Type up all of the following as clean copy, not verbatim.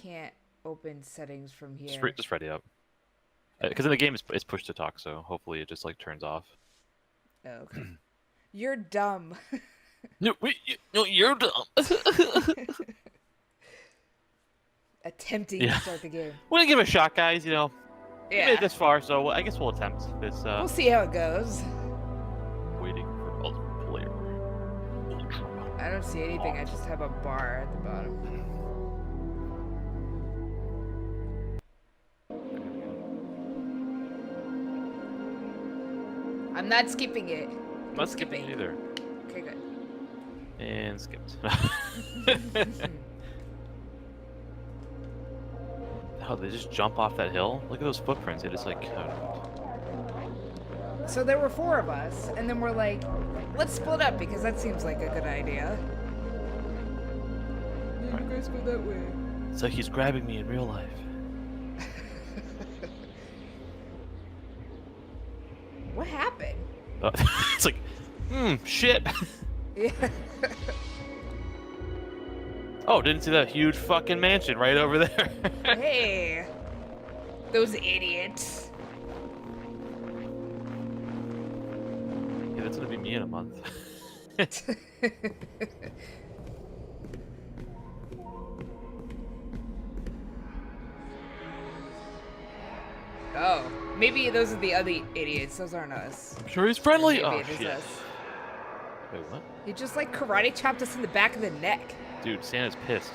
can't open settings from here. Just ready up. Because in the game it's push to talk, so hopefully it just like turns off. Oh, okay. You're dumb. No, wait, no, you're dumb. Attempting Yeah. to start the game. We're gonna give it a shot, guys. You know, we made Yeah. it this far, so I guess we'll attempt this. We'll see how it goes. Waiting for ultimate player. I don't see anything. I just have a bar at the bottom. I'm not skipping it. I'm not skipping it either. Okay, good. And skipped. Oh, they just jump off that hill? Look at those footprints. They just like. So there were 4 of us, and then we're like, let's split up because that seems like a good idea. Yeah, you guys go that way. It's like he's grabbing me in real life. What happened? It's like, shit. Yeah. Oh, didn't see that huge fucking mansion right over there. Hey, those idiots. Yeah, that's gonna be me in a month. Oh, maybe those are the other idiots. Those aren't us. I'm sure he's friendly. Maybe Oh it is shit. us. Wait, what? He just like karate chopped us in the back of the neck. Dude, Santa's pissed.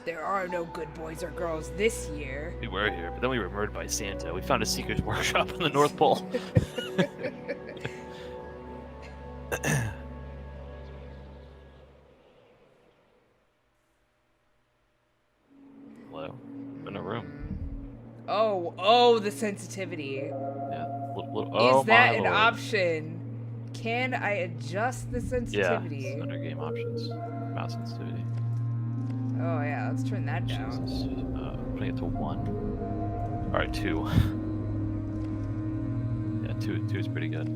There are no good boys or girls this year. We were here, but then we were murdered by Santa. We found a secret workshop in the North Pole. Hello? I'm in a room. Oh, the sensitivity. Yeah. Is that an option? Can I adjust the Yeah, sensitivity? it's under game options. Mouse sensitivity. Oh yeah, let's turn that down. Jesus. Putting it to 1. Alright, 2. Yeah, 2 is pretty good.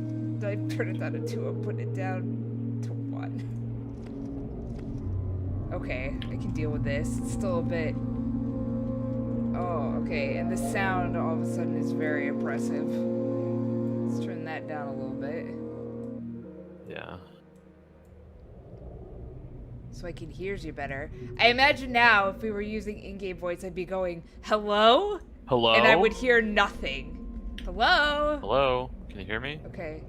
I turn it down to 2 and put it down to 1. Okay, I can deal with this. It's still a bit... Oh, okay, and the sound all of a sudden is very oppressive. Let's turn that down a little bit. Yeah. So I can hear you better. I imagine now if we were using in-game voice, I'd be going, hello? Hello? And I would hear nothing. Hello? Hello? Can you hear me? Okay.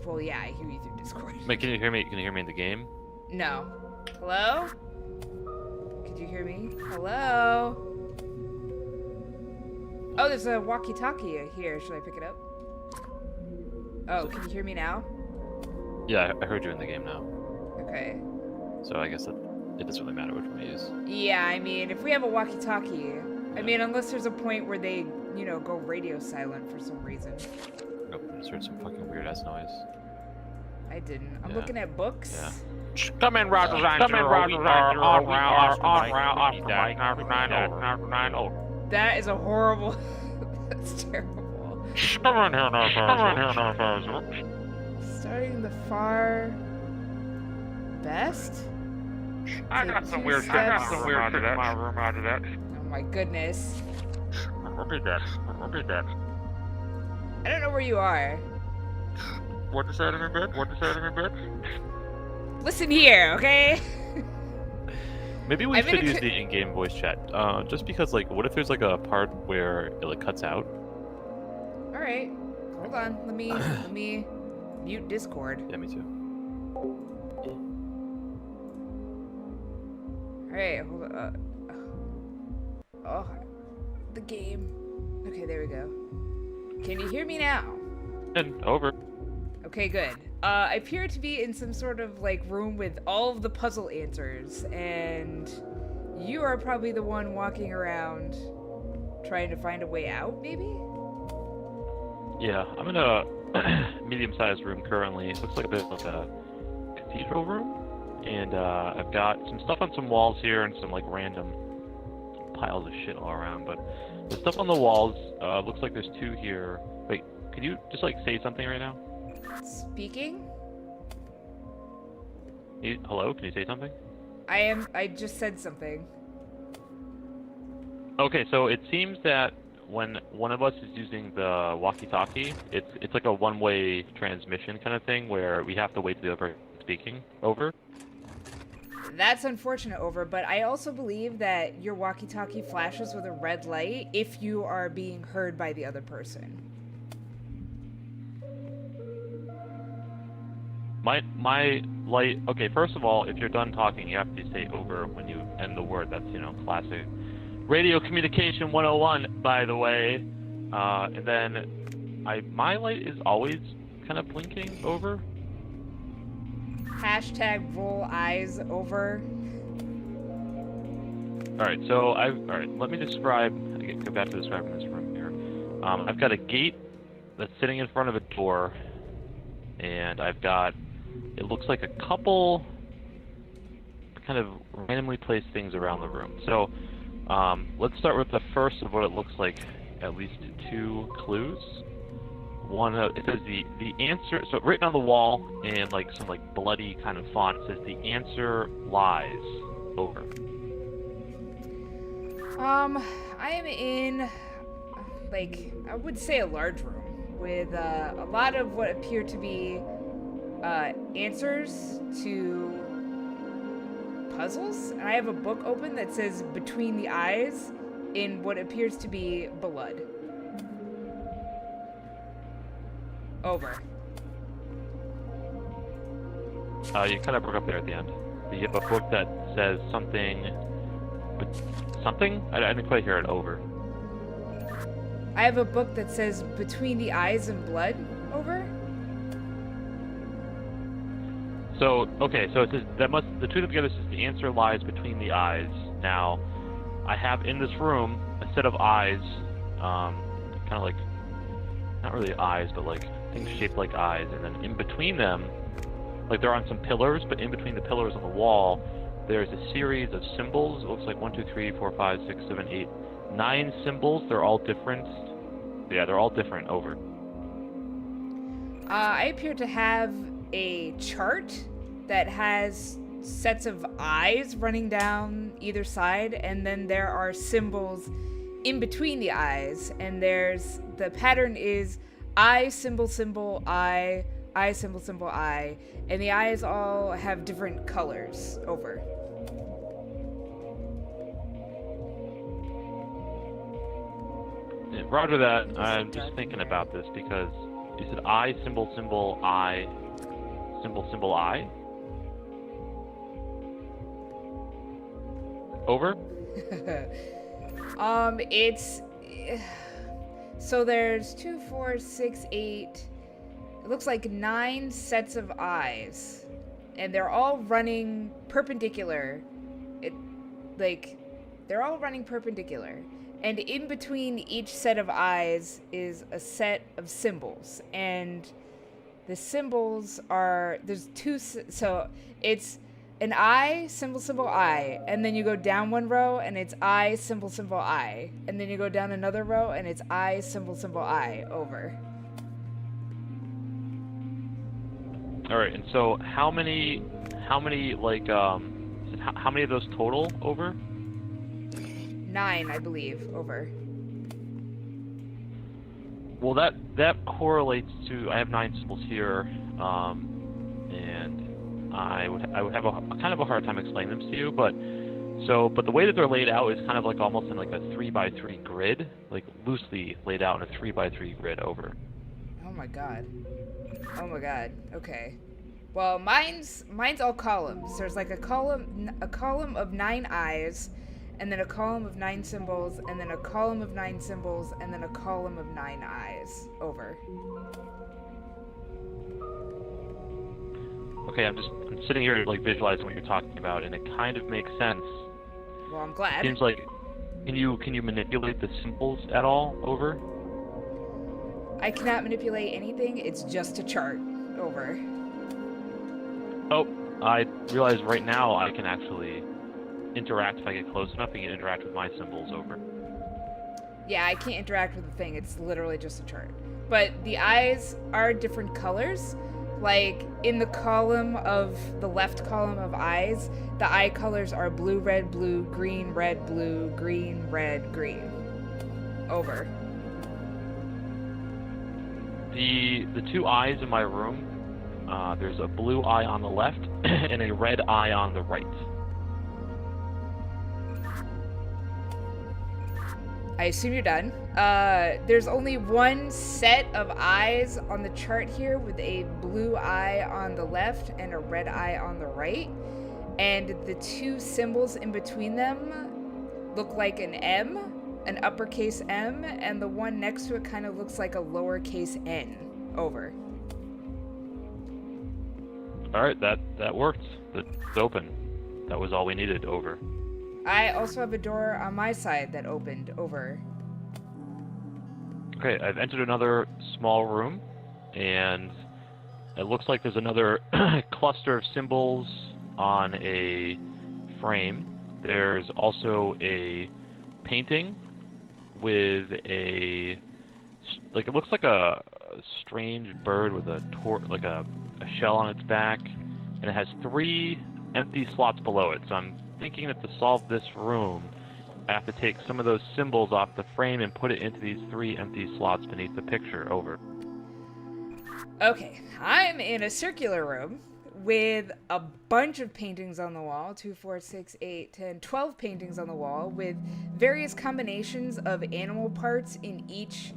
Well, yeah, I hear you through Discord. Wait, can you hear me? Can you hear me in the game? No. Hello? Could you hear me? Hello? Oh, there's a walkie-talkie here. Should I pick it up? Oh, can you hear me now? Yeah, I heard you in the game now. Okay. So I guess it doesn't really matter which one I use. Yeah, I mean, if we have a walkie-talkie, I mean, unless there's a point where they, you know, go radio silent for some reason. Nope, I just heard some fucking weird ass noise. I didn't. I'm Yeah. looking at books. Yeah. Come in, Roger. Come in, Roger. On route. That is a horrible... That's terrible. Come in here now, Starting the far... best? I got some weird shit in my room after that. Oh my goodness. I'll be dead. I don't know where you are. What is that in your bed? Listen here, okay? Maybe we I'm in should a use the in-game voice chat. Just because, like, what if there's like a part where it like cuts out? All right. Hold on. Let me mute Discord. Yeah, me too. All right. Hold on. Oh, the game. Okay, there we go. Can you hear me now? And over. Okay, good. I appear to be in some sort of like room with all of the puzzle answers, and you are probably the one walking around trying to find a way out, maybe? Yeah, I'm in a medium-sized room currently. It looks like a bit like a cathedral room, and I've got some stuff on some walls here and some like random piles of shit all around. But the stuff on the walls looks like there's 2 here. Wait, could you just like say something right now? Speaking? Hello? Can you say something? I just said something. Okay, so it seems that when one of us is using the walkie-talkie, it's like a one-way transmission kind of thing where we have to wait till the other person is speaking. Over. That's unfortunate, over, but I also believe that your walkie-talkie flashes with a red light if you are being heard by the other person. My light. Okay, first of all, if you're done talking, you have to say over when you end the word. That's classic radio communication 101, by the way. And then my light is always kind of blinking over. Hashtag roll eyes over. Alright, so let me describe, go back to describing this room here. I've got a gate that's sitting in front of a door, and I've got, it looks like a couple kind of randomly placed things around the room. So, let's start with the first of what it looks like, at least 2 clues. One, it says the answer, so written on the wall in like some like bloody kind of font, it says the answer lies. Over. I am in, like, I would say a large room with a lot of what appear to be answers to puzzles. And I have a book open that says Between the Eyes in what appears to be blood. Over. You kind of broke up there at the end. You have a book that says something. Something? I didn't quite hear it. Over. I have a book that says Between the Eyes and Blood. Over. So okay, so it says the two together says the answer lies between the eyes. Now, I have in this room a set of eyes, kind of like, not really eyes, but like things shaped like eyes, and then in between them, like they're on some pillars, but in between the pillars on the wall, there's a series of symbols. It looks like 1, 2, 3, 4, 5, 6, 7, 8, 9 symbols. They're all different. Yeah, they're all different. Over. I appear to have a chart that has sets of eyes running down either side, and then there are symbols in between the eyes, and there's the pattern is eye symbol symbol eye symbol symbol eye, and the eyes all have different colors. Over. Yeah, roger that. I'm just thinking about this because you said eye symbol symbol eye symbol symbol eye. Over. It's so there's 2, 4, 6, 8. It looks like 9 sets of eyes, and they're all running perpendicular. They're all running perpendicular, and in between each set of eyes is a set of symbols, and the symbols are so it's an eye, symbol, symbol, eye, and then you go down one row, and it's eye, symbol, symbol, eye, and then you go down another row, and it's eye, symbol, symbol, eye. Over. All right, and so how many like how many of those total? Over. 9, I believe. Over. Well, that correlates to I have 9 symbols here, and I would have a kind of a hard time explaining them to you, but the way that they're laid out is kind of like almost in like a 3x3 grid, like loosely laid out in a 3x3 grid. Over. Oh my god. Oh my god. Okay. Well, mine's all columns. There's like a column of 9 eyes, and then a column of 9 symbols, and then a column of 9 symbols, and then a column of 9 eyes. Over. Okay, I'm sitting here like visualizing what you're talking about, and it kind of makes sense. Well, I'm glad. Seems like, can you manipulate the symbols at all? Over. I cannot manipulate anything. It's just a chart. Over. Oh, I realize right now I can actually interact if I get close enough. I can interact with my symbols. Over. Yeah, I can't interact with the thing. It's literally just a chart. But the eyes are different colors. Like, in the column of the left column of eyes, the eye colors are blue, red, green, red, green. Over. The two eyes in my room, there's a blue eye on the left and a red eye on the right. I assume you're done. There's only one set of eyes on the chart here with a blue eye on the left and a red eye on the right. And the two symbols in between them look like an M, an uppercase M, and the one next to it kind of looks like a lowercase n. Over. Alright, that worked. It's open. That was all we needed. Over. I also have a door on my side that opened. Over. Okay, I've entered another small room, and it looks like there's another cluster of symbols on a frame. There's also a painting with it looks like a strange bird with a shell on its back, and it has 3 empty slots below it. So I'm thinking that to solve this room, I have to take some of those symbols off the frame and put it into these 3 empty slots beneath the picture. Over. Okay, I'm in a circular room with a bunch of paintings on the wall, 2, 4, 6, 8, 10, 12 paintings on the wall with various combinations of animal parts in each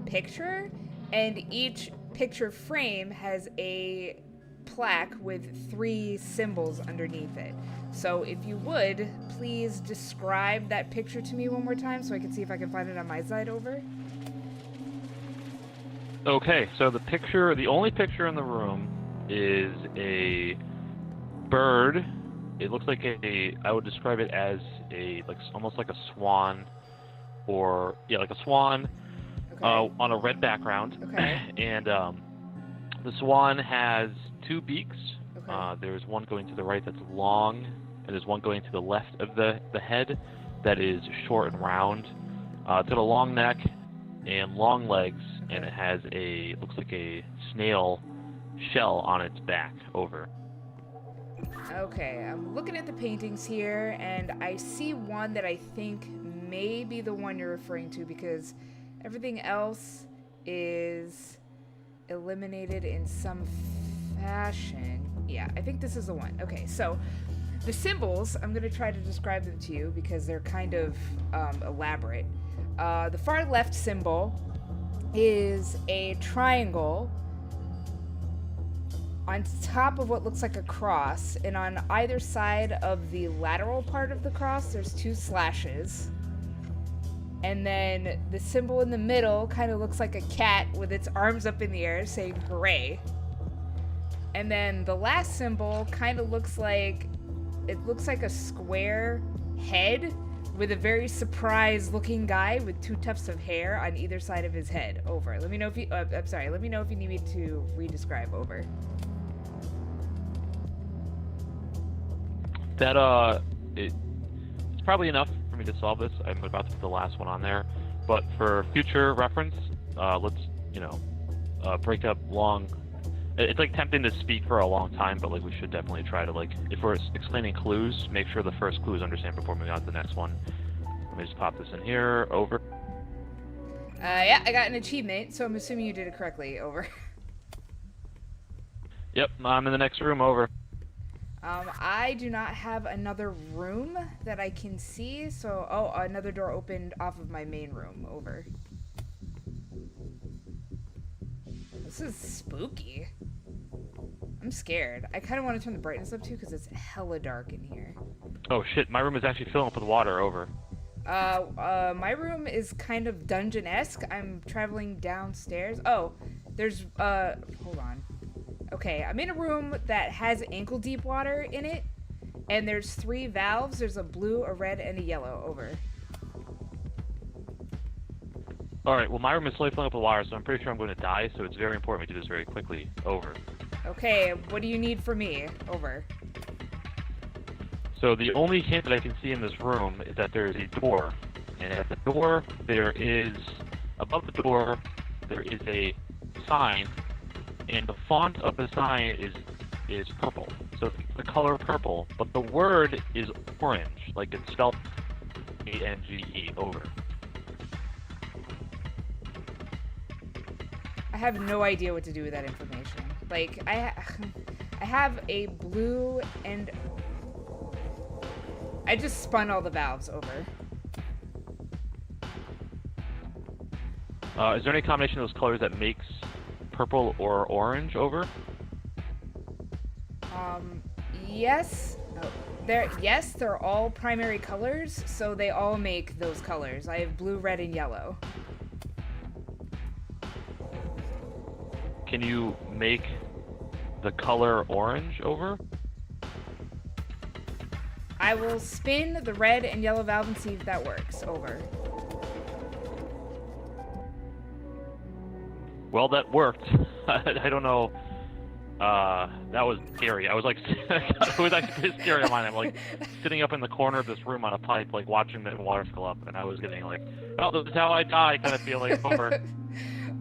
picture, and each picture frame has a plaque with 3 symbols underneath it. So if you would, please describe that picture to me one more time so I can see if I can find it on my side. Over. Okay, so the only picture in the room is a bird. It looks like I would describe it as almost like a swan, like a swan, Okay. on a red background. Okay. And the swan has 2 beaks. Okay. There's one going to the right that's long, and there's one going to the left of the head that is short and round. It's got a long neck and long legs, and it has looks like a snail shell on its back. Over. Okay, I'm looking at the paintings here, and I see one that I think may be the one you're referring to because everything else is eliminated in some fashion. Yeah, I think this is the one. Okay, so the symbols, I'm going to try to describe them to you because they're kind of elaborate. The far left symbol is a triangle on top of what looks like a cross, and on either side of the lateral part of the cross, there's 2 slashes. And then the symbol in the middle kind of looks like a cat with its arms up in the air saying hooray. And then the last symbol kind of looks like a square head with a very surprised looking guy with 2 tufts of hair on either side of his head. Over. Let me know if you let me know if you need me to re-describe. Over. That it's probably enough for me to solve this. I'm about to put the last one on there, but for future reference, let's break up long. It's like tempting to speak for a long time, but we should definitely try to if we're explaining clues, make sure the first clue is understand before moving on to the next one. Let me just pop this in here. Over. Yeah, I got an achievement, so I'm assuming you did it correctly. Over. Yep, I'm in the next room. Over. I do not have another room that I can see, so another door opened off of my main room. Over. This is spooky. I'm scared. I kind of want to turn the brightness up too because it's hella dark in here. Oh shit, my room is actually filling up with water. Over. My room is kind of dungeon-esque. I'm traveling downstairs. Oh, there's, hold on. Okay, I'm in a room that has ankle-deep water in it, and there's 3 valves. There's a blue, a red, and a yellow. Over. Alright, well my room is slowly filling up with water, so I'm pretty sure I'm going to die, so it's very important we do this very quickly. Over. Okay, what do you need from me? Over. So the only hint that I can see in this room is that there is a door, and at the door above the door, there is a sign, and the font of the sign is purple. So it's the color purple, but the word is orange, like it's spelled A-N-G-E, over. I have no idea what to do with that information. Like, I have a blue and... I just spun all the valves over. Is there any combination of those colors that makes purple or orange over? Yes. Oh, they're all primary colors, so they all make those colors. I have blue, red, and yellow. Can you make the color orange over? I will spin the red and yellow valve and see if that works. Over. Well, that worked. I don't know. That was scary. I was like, it was actually pretty scary on mine. I'm like sitting up in the corner of this room on a pipe, like watching the water fill up, and I was getting like, oh, this is how I die kind of feeling over.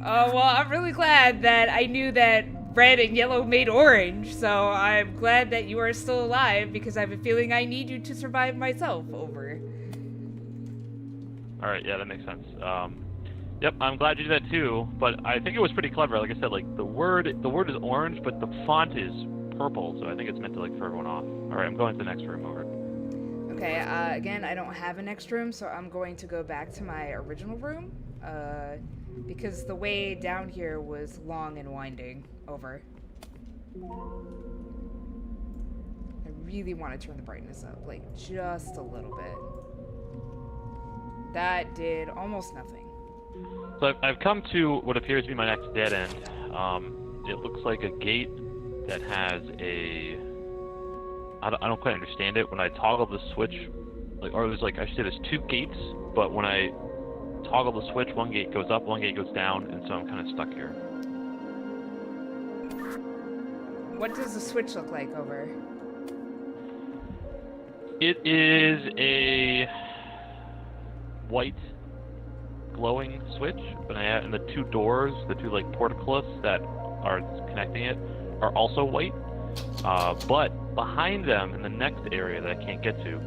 Well, I'm really glad that I knew that red and yellow made orange, so I'm glad that you are still alive because I have a feeling I need you to survive myself. Over. All right, yeah, that makes sense. Yep, I'm glad you did that too, but I think it was pretty clever. Like I said, like the word is orange, but the font is purple, so I think it's meant to like throw everyone off. All right, I'm going to the next room. Over. Okay, again, I don't have a next room, so I'm going to go back to my original room, because the way down here was long and winding. Over. I really want to turn the brightness up, like, just a little bit. That did almost nothing. So I've come to what appears to be my next dead end. It looks like a gate that has a... I don't quite understand it. When I toggle the switch, like, or there's like, I should say there's two gates, but when I toggle the switch, one gate goes up, one gate goes down, and so I'm kind of stuck here. What does the switch look like? Over? It is a white glowing switch, and the two doors, the two like portcullis that are connecting it, are also white. But behind them, in the next area that I can't get to,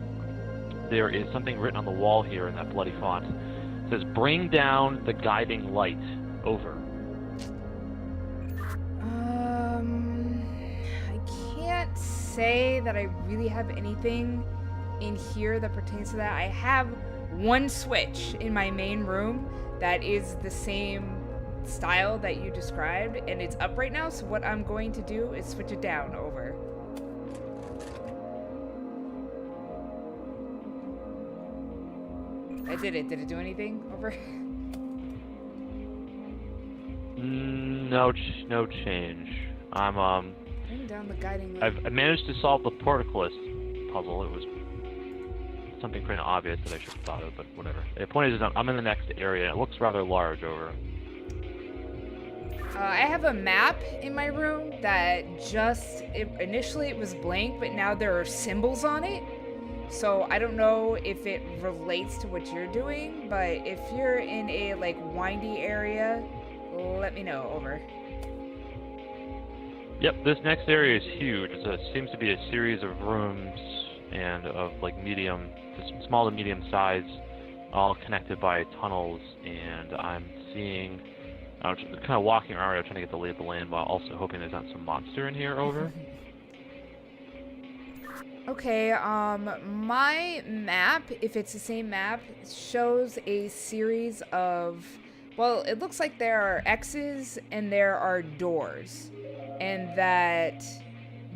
there is something written on the wall here in that bloody font. It says, "Bring down the guiding light." Over. I can't say that I really have anything in here that pertains to that. I have one switch in my main room that is the same style that you described, and it's up right now, so what I'm going to do is switch it down. Over. I did it. Did it do anything? Over. No change. I'm Bring down the guiding light. I managed to solve the portcullis puzzle. It was something pretty obvious that I should have thought of, but whatever. The point is, I'm in the next area. It looks rather large. Over. I have a map in my room that initially it was blank, but now there are symbols on it. So I don't know if it relates to what you're doing, but if you're in a like windy area, let me know. Over. Yep, this next area is huge. It seems to be a series of rooms and of like small to medium size, all connected by tunnels, and I'm kind of walking around trying to get the lay of the land while also hoping there's not some monster in here. Over. Okay, my map, if it's the same map, shows a series of, well, it looks like there are X's and there are doors, and that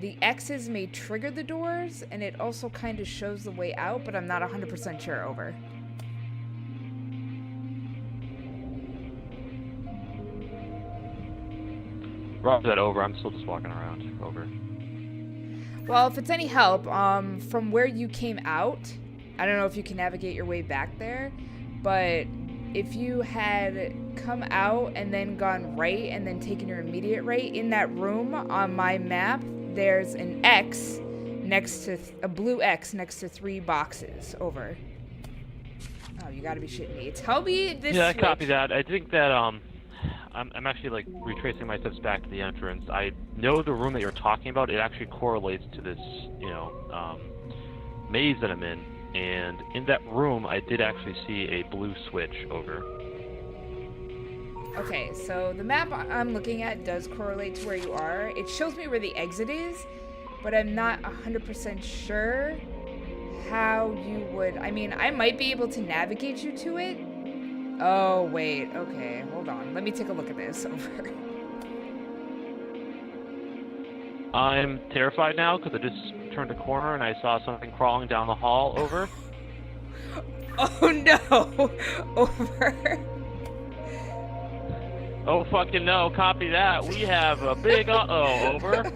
the X's may trigger the doors, and it also kind of shows the way out, but I'm not 100% sure. Over. Roger that. Over. I'm still just walking around. Over. Well, if it's any help, from where you came out, I don't know if you can navigate your way back there, but if you had come out and then gone right and then taken your immediate right, in that room on my map, there's an X next to, a blue X next to 3 boxes. Over. Oh, you gotta be shitting me. Tell me this. Yeah, I switch. copy that. I think that I'm actually like retracing my steps back to the entrance. I know the room that you're talking about. It actually correlates to this, maze that I'm in. And in that room, I did actually see a blue switch over. Okay, so the map I'm looking at does correlate to where you are. It shows me where the exit is, but I'm not 100% sure how you would... I mean, I might be able to navigate you to it. Oh, wait. Okay, hold on. Let me take a look at this. Over. I'm terrified now because I just turned a corner and I saw something crawling down the hall. Over. Oh, no. Over. Oh, fucking no. Copy that. We have a big uh-oh. Over.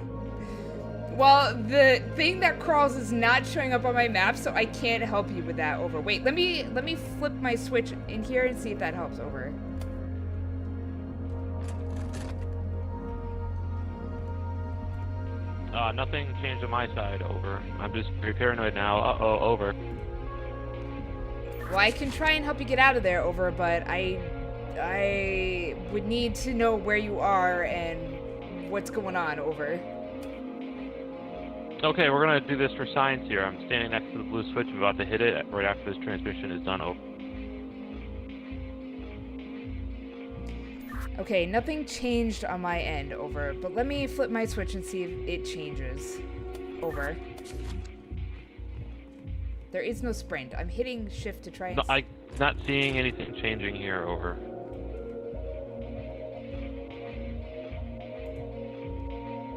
Well, the thing that crawls is not showing up on my map, so I can't help you with that. Over. Wait, let me flip my switch in here and see if that helps. Over. Nothing changed on my side. Over. I'm just very paranoid now. Uh-oh. Over. Well, I can try and help you get out of there. Over, but I would need to know where you are and what's going on. Over. Okay, we're gonna do this for science here. I'm standing next to the blue switch. I'm about to hit it right after this transmission is done. Over. Okay, nothing changed on my end. Over, but let me flip my switch and see if it changes. Over. There is no sprint. I'm hitting shift to try and... No, I'm not seeing anything changing here. Over.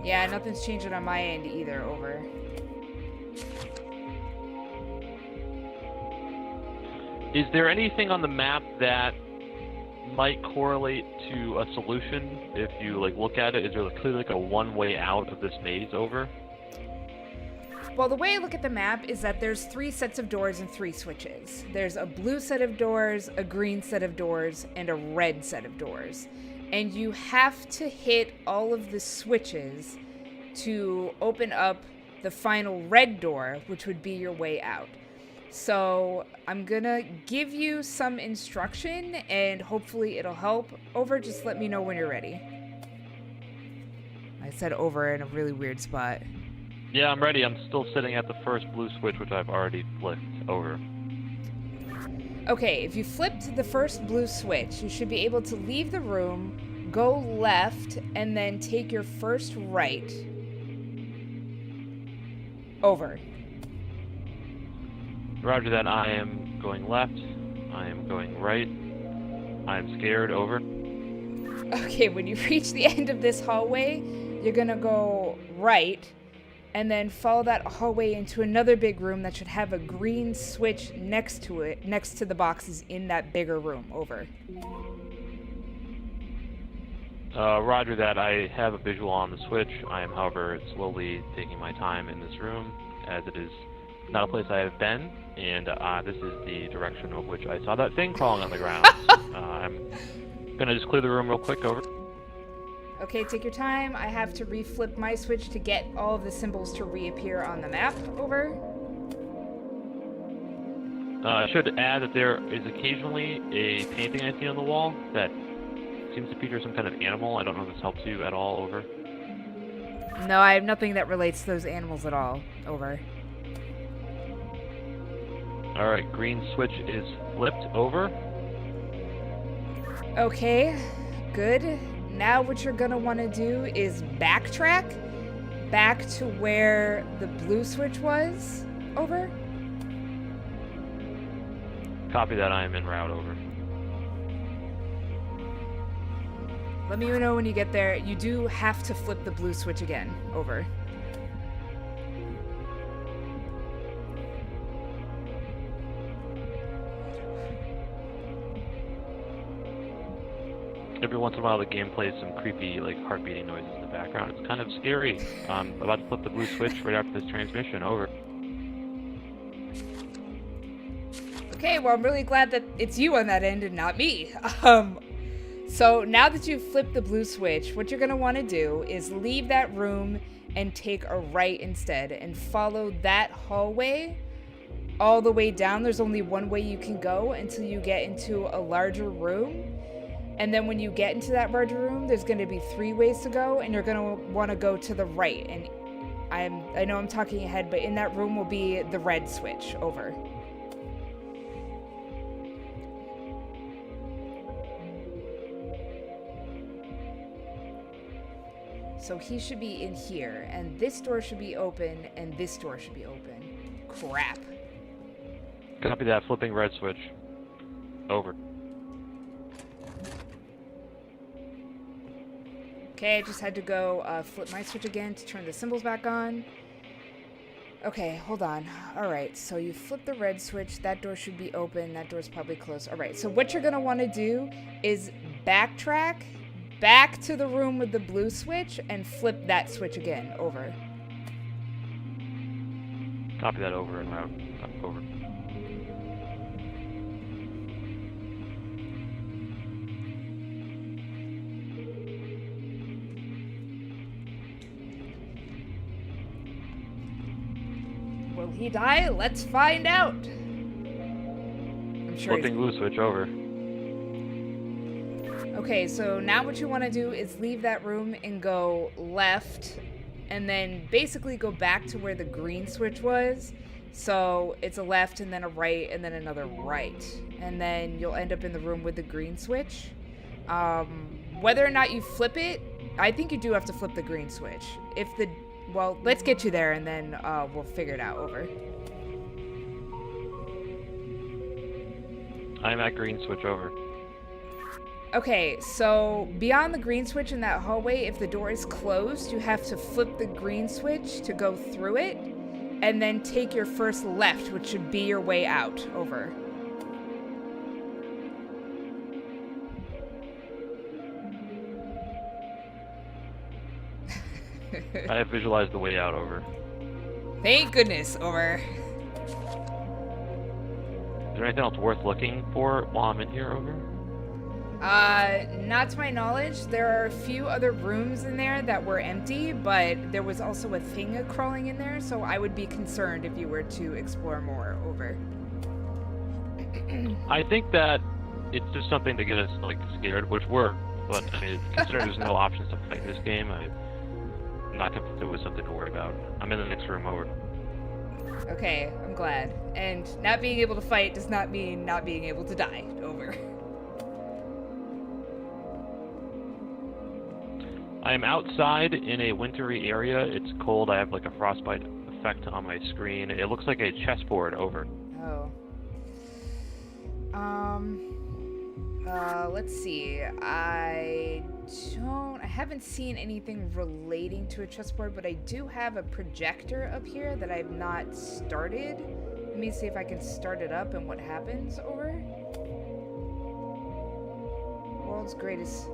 Yeah, nothing's changing on my end either. Over. Is there anything on the map that might correlate to a solution if you look at it? Is there clearly a one-way out of this maze? Over. Well, the way I look at the map is that there's 3 sets of doors and 3 switches. There's a blue set of doors, a green set of doors, and a red set of doors. And you have to hit all of the switches to open up the final red door, which would be your way out. So I'm gonna give you some instruction and hopefully it'll help. Over, just let me know when you're ready. I said over in a really weird spot. Yeah, I'm ready. I'm still sitting at the first blue switch, which I've already flipped. Over. Okay, if you flipped the first blue switch, you should be able to leave the room, go left, and then take your first right. Over. Roger that. I am going left. I am going right. I am scared. Over. Okay, when you reach the end of this hallway, you're gonna go right, and then follow that hallway into another big room that should have a green switch next to it, next to the boxes in that bigger room. Over. Roger that. I have a visual on the switch. I am, however, slowly taking my time in this room, as it is not a place I have been, and this is the direction of which I saw that thing crawling on the ground. I'm gonna just clear the room real quick. Over. Okay, take your time. I have to reflip my switch to get all of the symbols to reappear on the map. Over. I should add that there is occasionally a painting I see on the wall that seems to feature some kind of animal. I don't know if this helps you at all. Over. No, I have nothing that relates to those animals at all. Over. Alright, green switch is flipped. Over. Okay, good. Now what you're gonna want to do is backtrack back to where the blue switch was. Over. Copy that. I am en route. Over. Let me know when you get there. You do have to flip the blue switch again. Over. Every once in a while the game plays some creepy, heart beating noises in the background. It's kind of scary. I'm about to flip the blue switch right after this transmission. Over. Okay, well, I'm really glad that it's you on that end and not me. So now that you've flipped the blue switch, what you're going to want to do is leave that room and take a right instead and follow that hallway all the way down. There's only one way you can go until you get into a larger room. And then when you get into that larger room, there's going to be 3 ways to go, and you're going to want to go to the right. And I know I'm talking ahead, but in that room will be the red switch. Over. So he should be in here, and this door should be open, and this door should be open. Crap. Copy that. Flipping red switch. Over. Okay, I just had to go flip my switch again to turn the symbols back on. Okay, hold on. Alright, so you flip the red switch. That door should be open. That door's probably closed. Alright, so what you're going to want to do is backtrack back to the room with the blue switch and flip that switch again. Over. Copy that. Over and out. Over. Will he die? Let's find out. I'm sure Flipping blue switch. Over. Okay, so now what you want to do is leave that room and go left, and then basically go back to where the green switch was. So it's a left and then a right and then another right. And then you'll end up in the room with the green switch. Whether or not you flip it, I think you do have to flip the green switch. Well, let's get you there and then we'll figure it out. Over. I'm at green switch. Over. Okay, so beyond the green switch in that hallway, if the door is closed, you have to flip the green switch to go through it, and then take your first left, which should be your way out. Over. I have visualized the way out. Over. Thank goodness. Over. Is there anything else worth looking for while I'm in here? Over. Not to my knowledge. There are a few other rooms in there that were empty, but there was also a thing crawling in there, so I would be concerned if you were to explore more. Over. I think that it's just something to get us, like, scared, which worked, but, I mean, considering there's no options to fight this game, I'm not convinced it was something to worry about. I'm in the next room. Over. Okay, I'm glad. And not being able to fight does not mean not being able to die. Over. I am outside in a wintry area. It's cold. I have like a frostbite effect on my screen. It looks like a chessboard. Over. Oh. Let's see. I haven't seen anything relating to a chessboard, but I do have a projector up here that I've not started. Let me see if I can start it up and what happens. Over. World's greatest...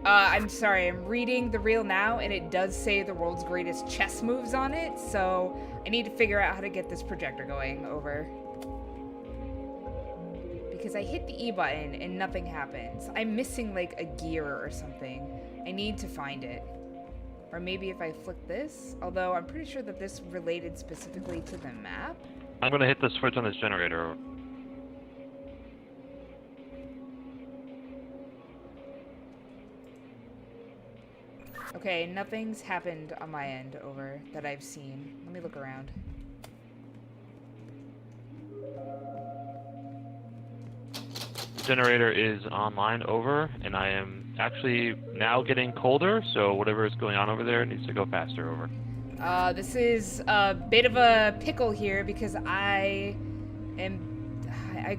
I'm sorry, I'm reading the reel now, and it does say the world's greatest chess moves on it, so I need to figure out how to get this projector going. Over. Because I hit the E button, and nothing happens. I'm missing, like, a gear or something. I need to find it. Or maybe if I flick this, although I'm pretty sure that this related specifically to the map. I'm going to hit the switch on this generator. Okay, nothing's happened on my end. Over. That I've seen. Let me look around. Generator is online. Over, and I am actually now getting colder, so whatever is going on over there needs to go faster. Over. This is a bit of a pickle here because I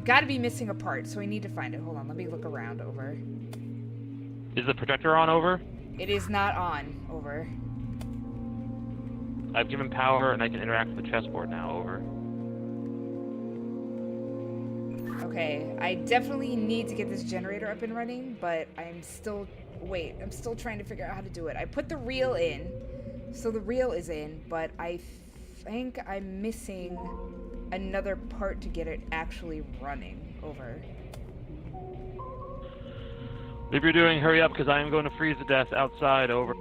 gotta be missing a part, so I need to find it. Hold on, let me look around. Over. Is the projector on? Over. It is not on. Over. I've given power and I can interact with the chessboard now. Over. Okay, I definitely need to get this generator up and running, but I'm still trying to figure out how to do it. I put the reel in, so the reel is in, but I think I'm missing another part to get it actually running. Over. If you're doing, hurry up, because I am going to freeze to death outside. Over.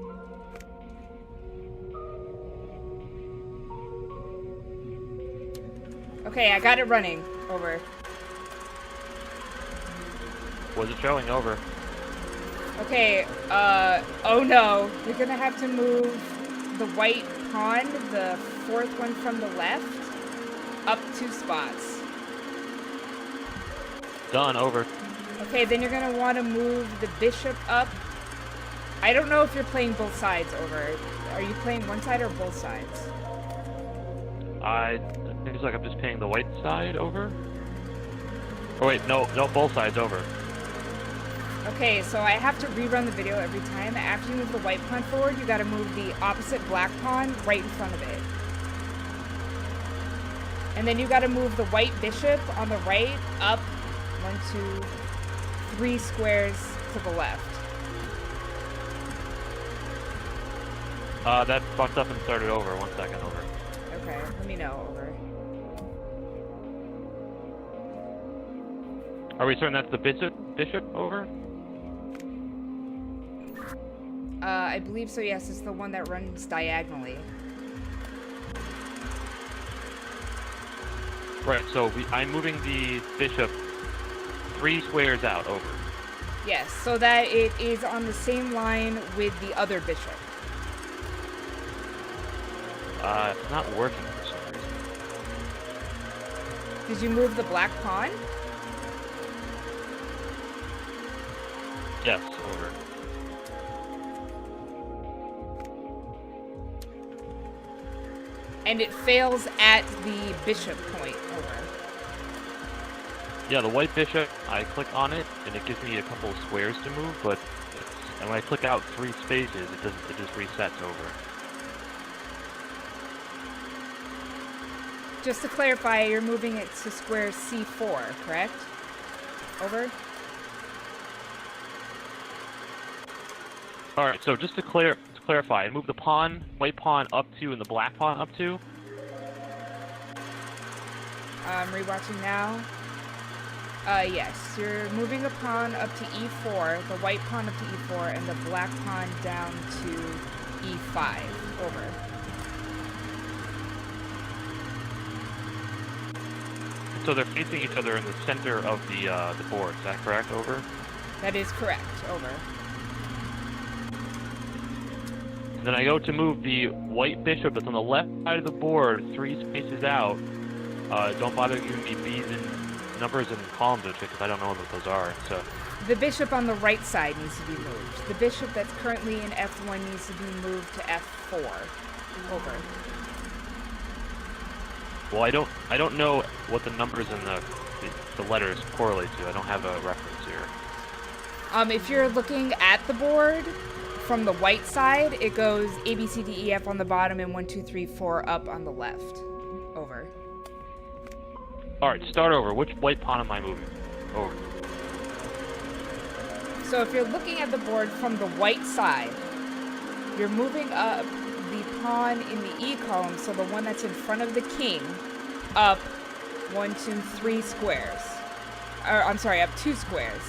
Okay, I got it running. Over. Was it showing? Over. Okay, oh no. You're gonna have to move the white pawn, the fourth one from the left, up 2 spots. Done. Over. Okay, then you're gonna want to move the bishop up. I don't know if you're playing both sides over. Are you playing one side or both sides? It seems like I'm just paying the white side over. Oh wait, no, both sides over. Okay, so I have to rerun the video every time. After you move the white pawn forward, you gotta move the opposite black pawn right in front of it. And then you gotta move the white bishop on the right up 1, 2, 3 squares to the left. That fucked up and started over. 1 second, over. Okay, let me know, over. Are we certain that's the bishop over? I believe so, yes. It's the one that runs diagonally. Right, so I'm moving the bishop 3 squares out, over. Yes, so that it is on the same line with the other bishop. It's not working for some reason. Did you move the black pawn? Yes, over. And it fails at the bishop point, over. Yeah, the white bishop, I click on it, and it gives me a couple of squares to move, but and when I click out 3 spaces, it just resets over. Just to clarify, you're moving it to square C4, correct? Over? Alright, so just to clarify, I move the white pawn up 2 and the black pawn up 2. I'm rewatching now. Yes, you're moving a pawn up to E4, the white pawn up to E4, and the black pawn down to E5. Over. So they're facing each other in the center of the board, is that correct? Over? That is correct. Over. Then I go to move the white bishop that's on the left side of the board 3 spaces out. Don't bother giving me B's and numbers and columns because I don't know what those are. So The bishop on the right side needs to be moved. The bishop that's currently in F1 needs to be moved to F4. Over. well, I don't know what the numbers and the letters correlate to. I don't have a reference here. If you're looking at the board from the white side, it goes A, B, C, D, E, F on the bottom and 1, 2, 3, 4 up on the left. Over. Alright, start over. Which white pawn am I moving? Over. So if you're looking at the board from the white side, you're moving up the pawn in the E column, so the one that's in front of the king, up 1, 2, 3 squares. Or, I'm sorry, up 2 squares.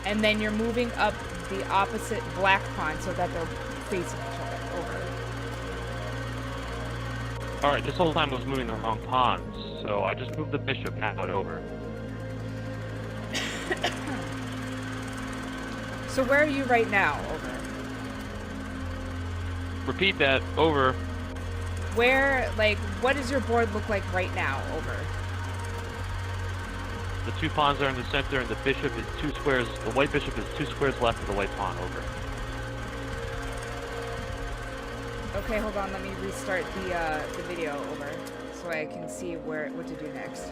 And then you're moving up the opposite black pawn so that they're facing each other. Over. Alright, this whole time I was moving the wrong pawns, so I just moved the bishop now and over. So where are you right now? Over. Repeat that. Over. Where, like, what does your board look like right now? Over. The 2 pawns are in the center, and the bishop is 2 squares. The white bishop is 2 squares left of the white pawn. Over. Okay, hold on. Let me restart the video. Over, so I can see what to do next.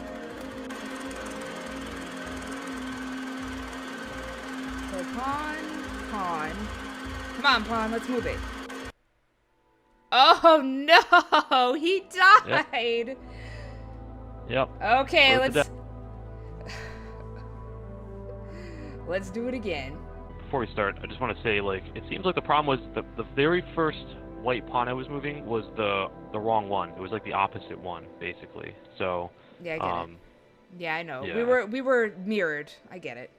So pawn. Come on, pawn. Let's move it. Oh no! He died. Yep. Okay, Where's the let's do it again. Before we start, I just want to say, like, it seems like the problem was the very first white pawn I was moving was the wrong one. It was like the opposite one, basically. So Yeah, I get it. Yeah, I know. yeah. We were mirrored. I get it.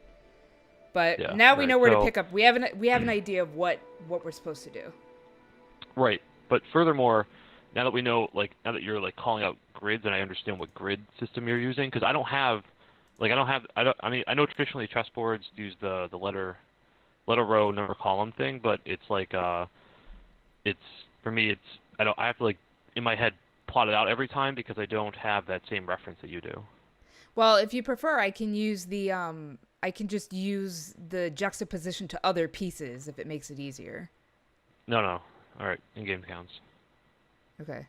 But Yeah, now we know where to so- pick up. We have an idea of what we're supposed to do. Right. But furthermore, now that we know, like, now that you're like calling out grids, and I understand what grid system you're using, because I know traditionally chessboards use the letter letter row number column thing, but it's like it's for me I have to like in my head plot it out every time because I don't have that same reference that you do. Well, if you prefer, I can use the I can just use the juxtaposition to other pieces if it makes it easier. No. All right, in-game counts. Okay.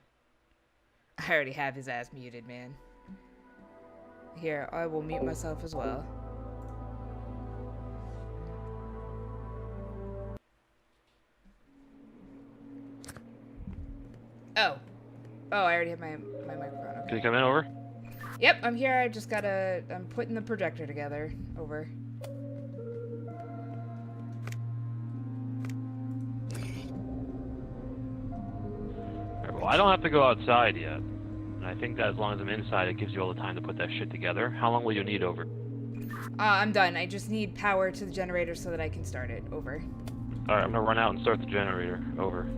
I already have his ass muted, man. Here, I will mute myself as well. Oh, I already have my microphone. Okay. Can you come in over? Yep, I'm here. I'm putting the projector together. Over. All right, well, I don't have to go outside yet. And I think that as long as I'm inside, it gives you all the time to put that shit together. How long will you need over? I'm done. I just need power to the generator so that I can start it. Over. All right, I'm gonna run out and start the generator. Over.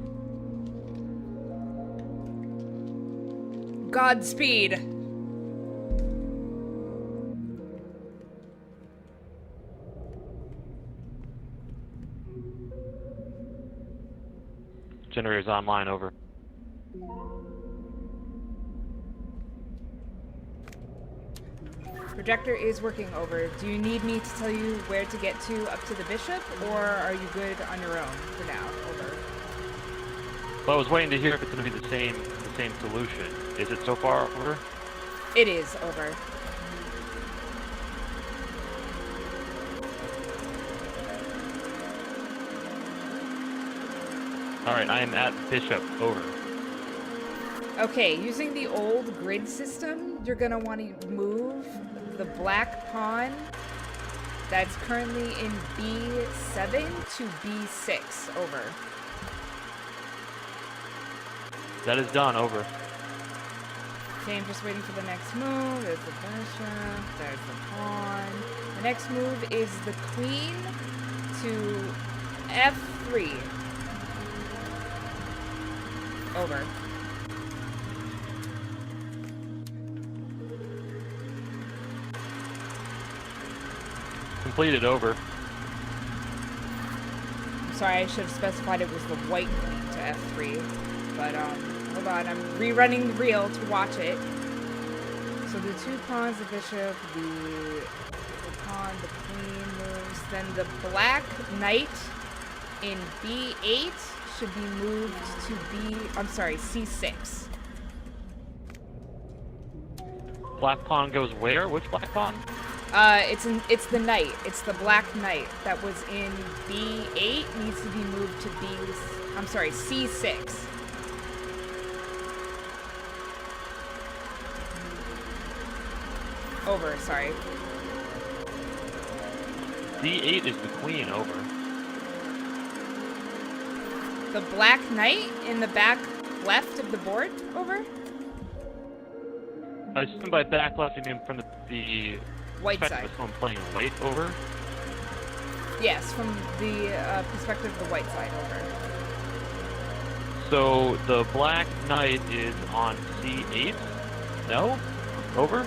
Godspeed. Generator's online. Over. Projector is working. Over. Do you need me to tell you where to get to up to the bishop, or are you good on your own for now? Over. Well, I was waiting to hear if it's gonna be the same solution. Is it so far? Over. It is. Over. All right, I am at bishop. Over. Okay, using the old grid system, you're gonna want to move the black pawn that's currently in B7 to B6. Over. That is done. Over. Okay, I'm just waiting for the next move. There's the bishop. There's the pawn. The next move is the queen to F3. Over. Completed. Over. I'm sorry, I should have specified it was the white queen to F3. But, hold on, I'm rerunning the reel to watch it. So the two pawns, the bishop, the pawn, the queen moves. Then the black knight in B8 should be moved to C6. Black pawn goes where? Which black pawn? It's the knight. It's the black knight that was in B8 needs to be moved to C6. Over, sorry. D8 is the queen. Over. The black knight in the back left of the board. Over. I assume by back left you mean from the White perspective side. of someone playing white. Over. Yes, from the perspective of the white side. Over. So the black knight is on C8. No. Over.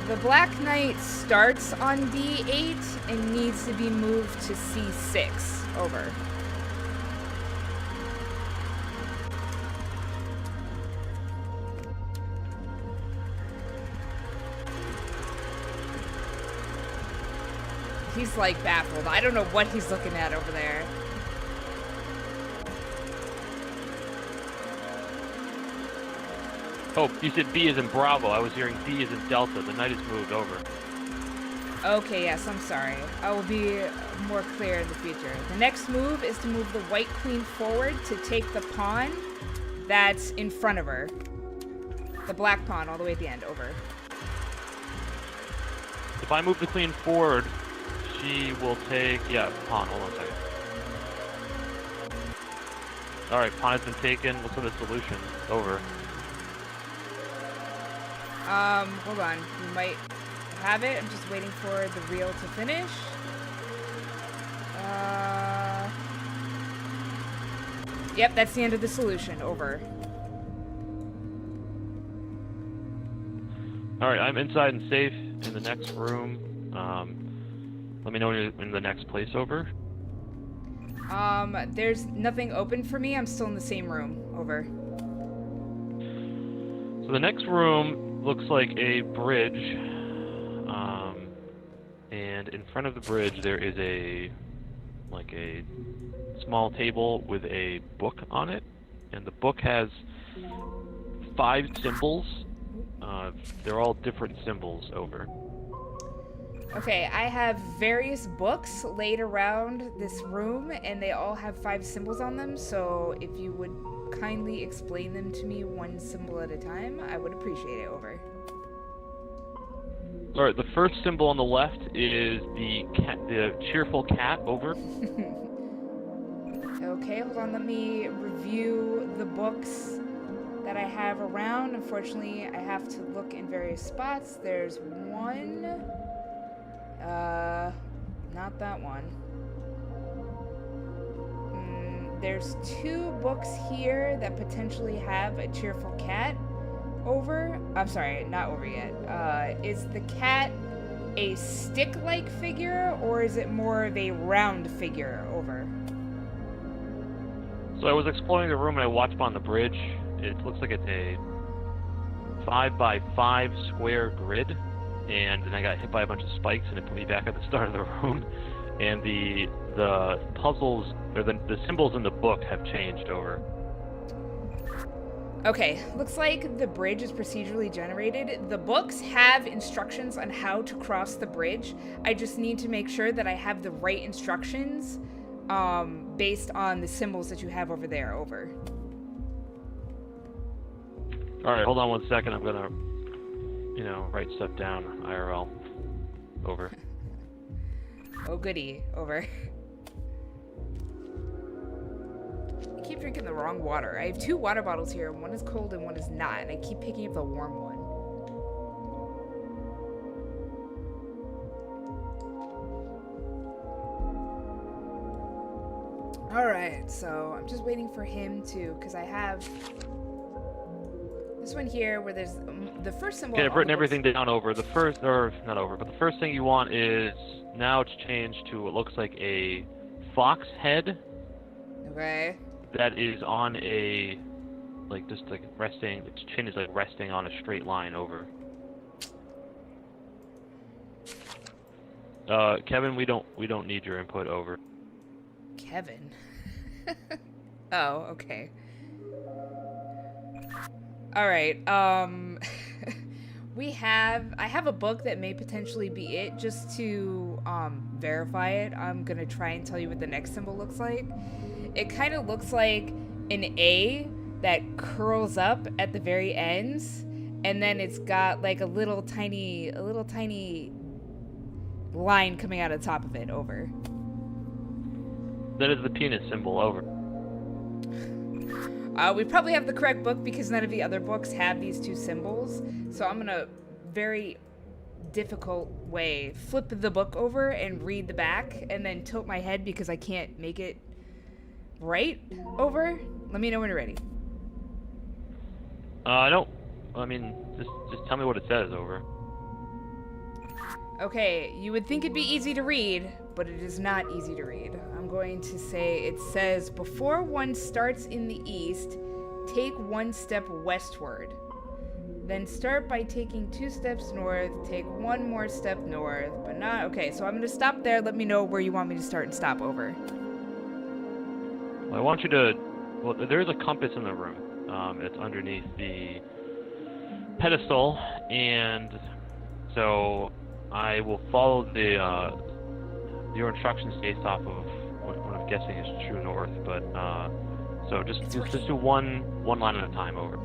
The black knight starts on B8 and needs to be moved to C6. Over. He's like baffled. I don't know what he's looking at over there. Oh, you said B is in Bravo. I was hearing D is in Delta. The knight is moved. Over. Okay, yes, I'm sorry. I will be more clear in the future. The next move is to move the white queen forward to take the pawn that's in front of her. The black pawn all the way at the end. Over. If I move the queen forward, she will take... Yeah, pawn. Hold on a second. Alright, pawn has been taken. What's the solution? Over. Hold on. We might have it. I'm just waiting for the reel to finish. Yep, that's the end of the solution. Over. Alright, I'm inside and safe in the next room. Let me know when you're in the next place over. There's nothing open for me. I'm still in the same room. Over. So the next room looks like a bridge, and in front of the bridge there is a small table with a book on it, and the book has 5 symbols. They're all different symbols. Over. Okay, I have various books laid around this room, and they all have 5 symbols on them, so if you would kindly explain them to me one symbol at a time, I would appreciate it. Over. Alright, the first symbol on the left is the cheerful cat. Over. Okay, hold on, let me review the books that I have around. Unfortunately, I have to look in various spots. There's one... not that one. There's 2 books here that potentially have a cheerful cat. Over. I'm sorry, not over yet. Is the cat a stick-like figure, or is it more of a round figure? Over. So I was exploring the room and I watched on the bridge. It looks like it's a 5x5 square grid, and then I got hit by a bunch of spikes and it put me back at the start of the room. And the puzzles, or the symbols in the book have changed. Over. Okay, looks like the bridge is procedurally generated. The books have instructions on how to cross the bridge. I just need to make sure that I have the right instructions based on the symbols that you have over there. Over. Alright, hold on one second. I'm gonna, write stuff down IRL. Over. Oh, goody. Over. I keep drinking the wrong water. I have 2 water bottles here. One is cold and one is not, and I keep picking up the warm one. Alright, so I'm just waiting for him to, because I have this one here where there's the first symbol. Okay, I've written everything down. Over. The first, or not over, but the first thing you want is, now it's changed to what looks like a fox head. Okay. That is on a, resting, its chin is resting on a straight line. Over. Kevin, we don't need your input. Over. Kevin. Oh, okay. All right. I have a book that may potentially be it. Just to verify it, I'm gonna try and tell you what the next symbol looks like. It kind of looks like an A that curls up at the very ends, and then it's got like a little tiny line coming out of the top of it. Over. That is the penis symbol. Over. We probably have the correct book because none of the other books have these 2 symbols. So I'm gonna very difficult way flip the book over and read the back, and then tilt my head because I can't make it right. Over. Let me know when you're ready. No. I mean, just tell me what it says. Over. Okay, you would think it'd be easy to read, but it is not easy to read. I'm going to say it says, before one starts in the east, take 1 step westward. Then start by taking 2 steps north, take 1 more step north, but not... Okay, so I'm going to stop there. Let me know where you want me to start and stop. Over. Well, I want you to... Well, there is a compass in the room. It's underneath the pedestal, and so I will follow your instructions based off of what I'm guessing is true north, but so just do one line at a time. Over.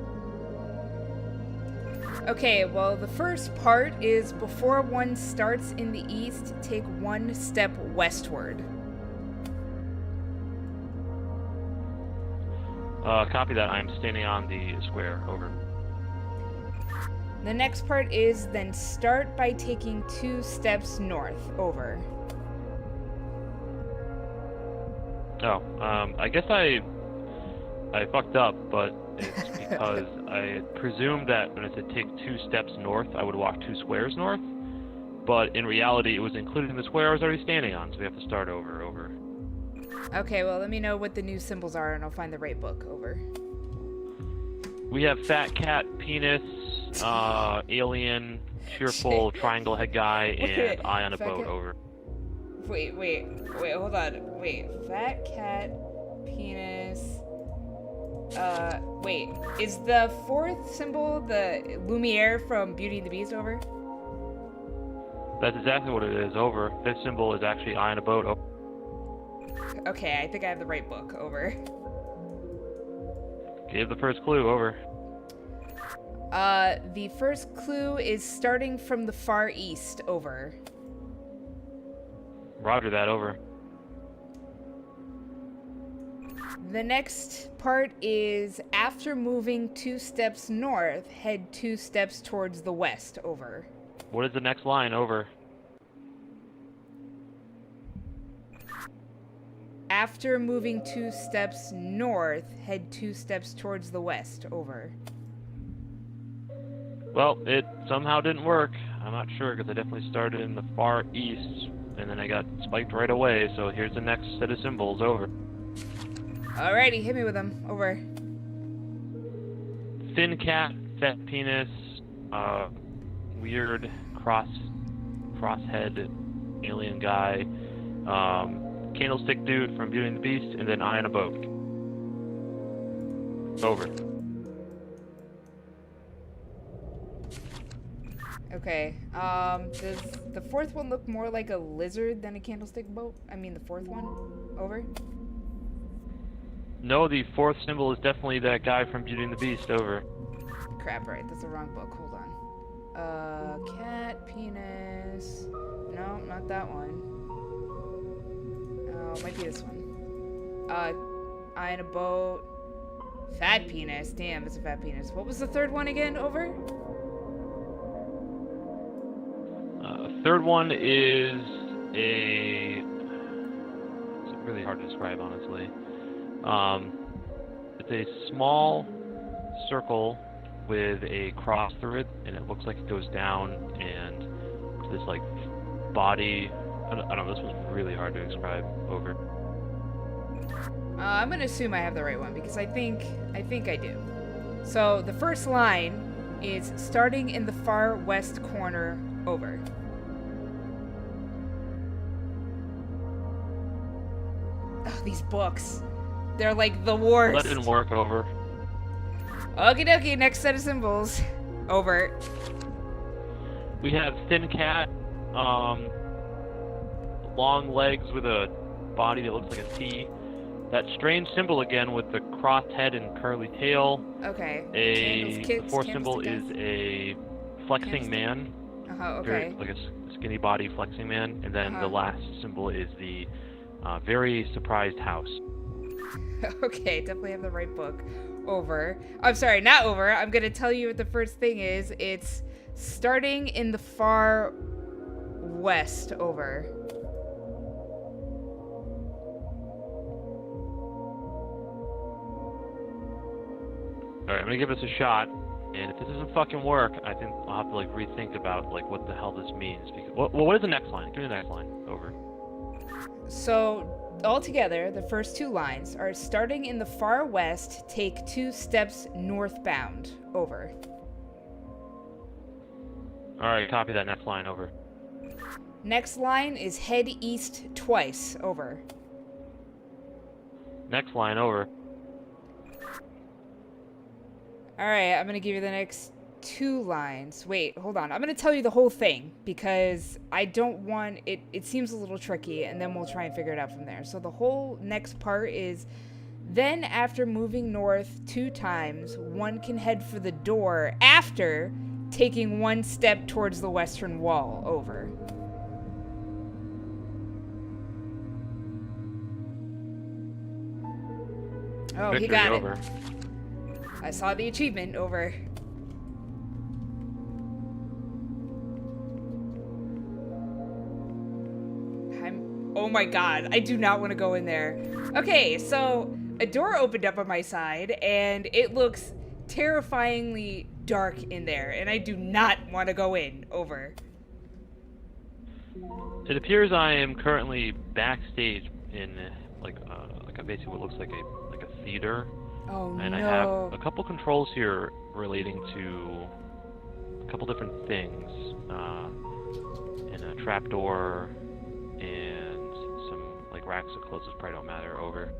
Okay, well, the first part is before one starts in the east, take 1 step westward. Copy that. I'm standing on the square. Over. The next part is then start by taking 2 steps north. Over. Oh, I guess I fucked up, but it's because I presumed that when I said take 2 steps north, I would walk 2 squares north, but in reality, it was included in the square I was already standing on, so we have to start over. Over. Okay, well, let me know what the new symbols are, and I'll find the right book. Over. We have fat cat, penis, alien, cheerful, triangle head guy, and eye on a boat. Over. Wait, hold on. Wait, fat cat, penis. Wait, is the fourth symbol the Lumiere from Beauty and the Beast? Over? That's exactly what it is. Over. Fifth symbol is actually eye on a boat. Over. Okay, I think I have the right book. Over. Give the first clue. Over. The first clue is starting from the far east. Over. Roger that. Over. The next part is after moving 2 steps north, head 2 steps towards the west. Over. What is the next line? Over. After moving 2 steps north, head 2 steps towards the west. Over. Well, it somehow didn't work. I'm not sure because I definitely started in the far east, and then I got spiked right away. So here's the next set of symbols. Over. Alrighty, hit me with them. Over. Thin cat, fat penis, weird crosshead alien guy, candlestick dude from Beauty and the Beast, and then eye on a boat. Over. Okay. Does the fourth one look more like a lizard than a candlestick boat? I mean, the fourth one. Over. No, the fourth symbol is definitely that guy from Beauty and the Beast. Over. Crap, right. That's the wrong book. Hold on. Cat, penis. No, not that one. Oh, might be this one. Eye in a boat. Fat penis. Damn, it's a fat penis. What was the third one again? Over? Third one is a... It's really hard to describe, honestly. It's a small circle with a cross through it, and it looks like it goes down, and this like body. I don't know. This was really hard to describe. Over. I'm gonna assume I have the right one because I think I do. So the first line is starting in the far west corner. Over. Oh, these books. They're like the worst. That didn't work. Over. Okie dokie, next set of symbols. Over. We have thin cat, long legs with a body that looks like a T. That strange symbol again with the crossed head and curly tail. Okay. The fourth symbol is a flexing man. Okay. Very, like a skinny body flexing man. And then the last symbol is the very surprised house. Okay, definitely have the right book. Over. I'm sorry, not over. I'm gonna tell you what the first thing is. It's starting in the far west. Over. Alright, I'm gonna give this a shot. And if this doesn't fucking work, I think I'll have to like rethink about like what the hell this means. Because, well, what is the next line? Give me the next line. Over. So, altogether, the first 2 lines are starting in the far west, take 2 steps northbound. Over. Alright, copy that next line. Over. Next line is head east twice. Over. Next line. Over. Alright, I'm gonna give you the next 2 lines. Wait, hold on. I'm gonna tell you the whole thing because I don't want it. It seems a little tricky, and then we'll try and figure it out from there. So the whole next part is then after moving north 2 times, one can head for the door after taking 1 step towards the western wall. Over. Oh, Victory. he got Over. it. I saw the achievement. Over. Oh my god, I do not want to go in there. Okay, so a door opened up on my side, and it looks terrifyingly dark in there, and I do not want to go in. Over. It appears I am currently backstage in like basically what looks like a theater, Oh and I have a couple controls here relating to a couple different things, and a trapdoor, and some like racks of clothes that probably don't matter. Over.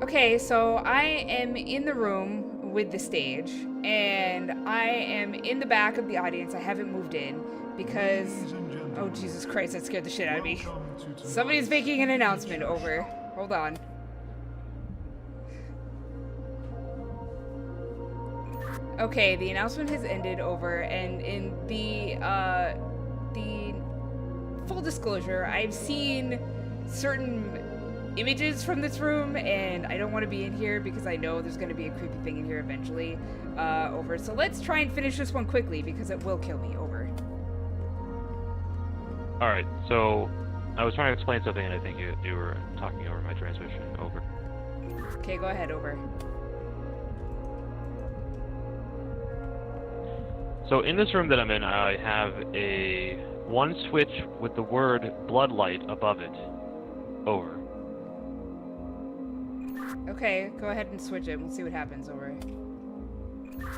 Okay, so I am in the room with the stage, and I am in the back of the audience. I haven't moved in because, oh Jesus Christ, that scared the shit out of me. Somebody's making an announcement. Over. Hold on. Okay, the announcement has ended. Over, and in the full disclosure, I've seen certain images from this room, and I don't want to be in here because I know there's going to be a creepy thing in here eventually. Over. So let's try and finish this one quickly because it will kill me. Over. All right. So I was trying to explain something, and I think you were talking over my transmission. Over. Okay, go ahead. Over. So in this room that I'm in, I have one switch with the word bloodlight above it. Over. Okay, go ahead and switch it. We'll see what happens. Over.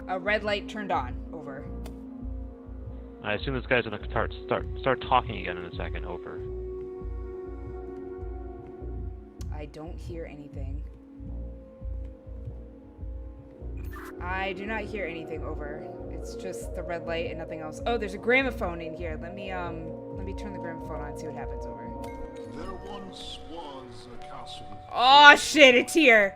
A red light turned on. Over. I assume this guy's gonna start talking again in a second. Over. I don't hear anything. I do not hear anything. Over. It's just the red light and nothing else. Oh, there's a gramophone in here. Let me turn the gramophone on and see what happens. Over. There once was a castle. Oh shit, it's here.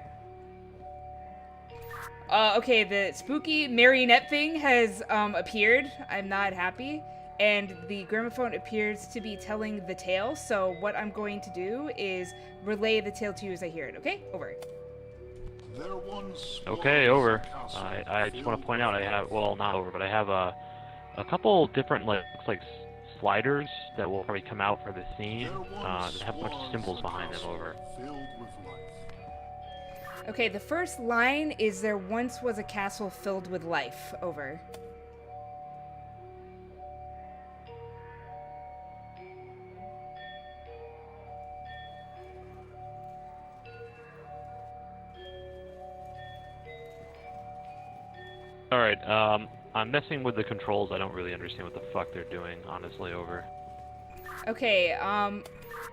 Okay, the spooky marionette thing has appeared. I'm not happy. And the gramophone appears to be telling the tale. So what I'm going to do is relay the tale to you as I hear it. Okay? Over. There once Okay, was over. a castle I just want to filled point out I have, well, not over, but I have a couple different looks like sliders that will probably come out for the scene that have a bunch of symbols behind them. Over. filled with life. Okay, the first line is there once was a castle filled with life. Over. Alright, I'm messing with the controls. I don't really understand what the fuck they're doing, honestly. Over. Okay, I'm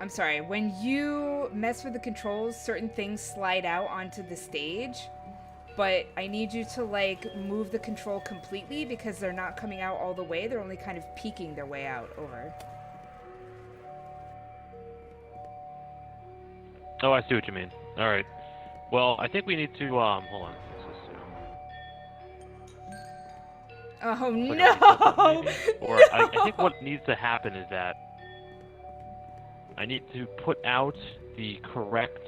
sorry. When you mess with the controls, certain things slide out onto the stage, but I need you to, like, move the control completely because they're not coming out all the way. They're only kind of peeking their way out. Over. Oh, I see what you mean. Alright. Well, I think we need to, hold on. Oh, Like no! Or I think what needs to happen is that I need to put out the correct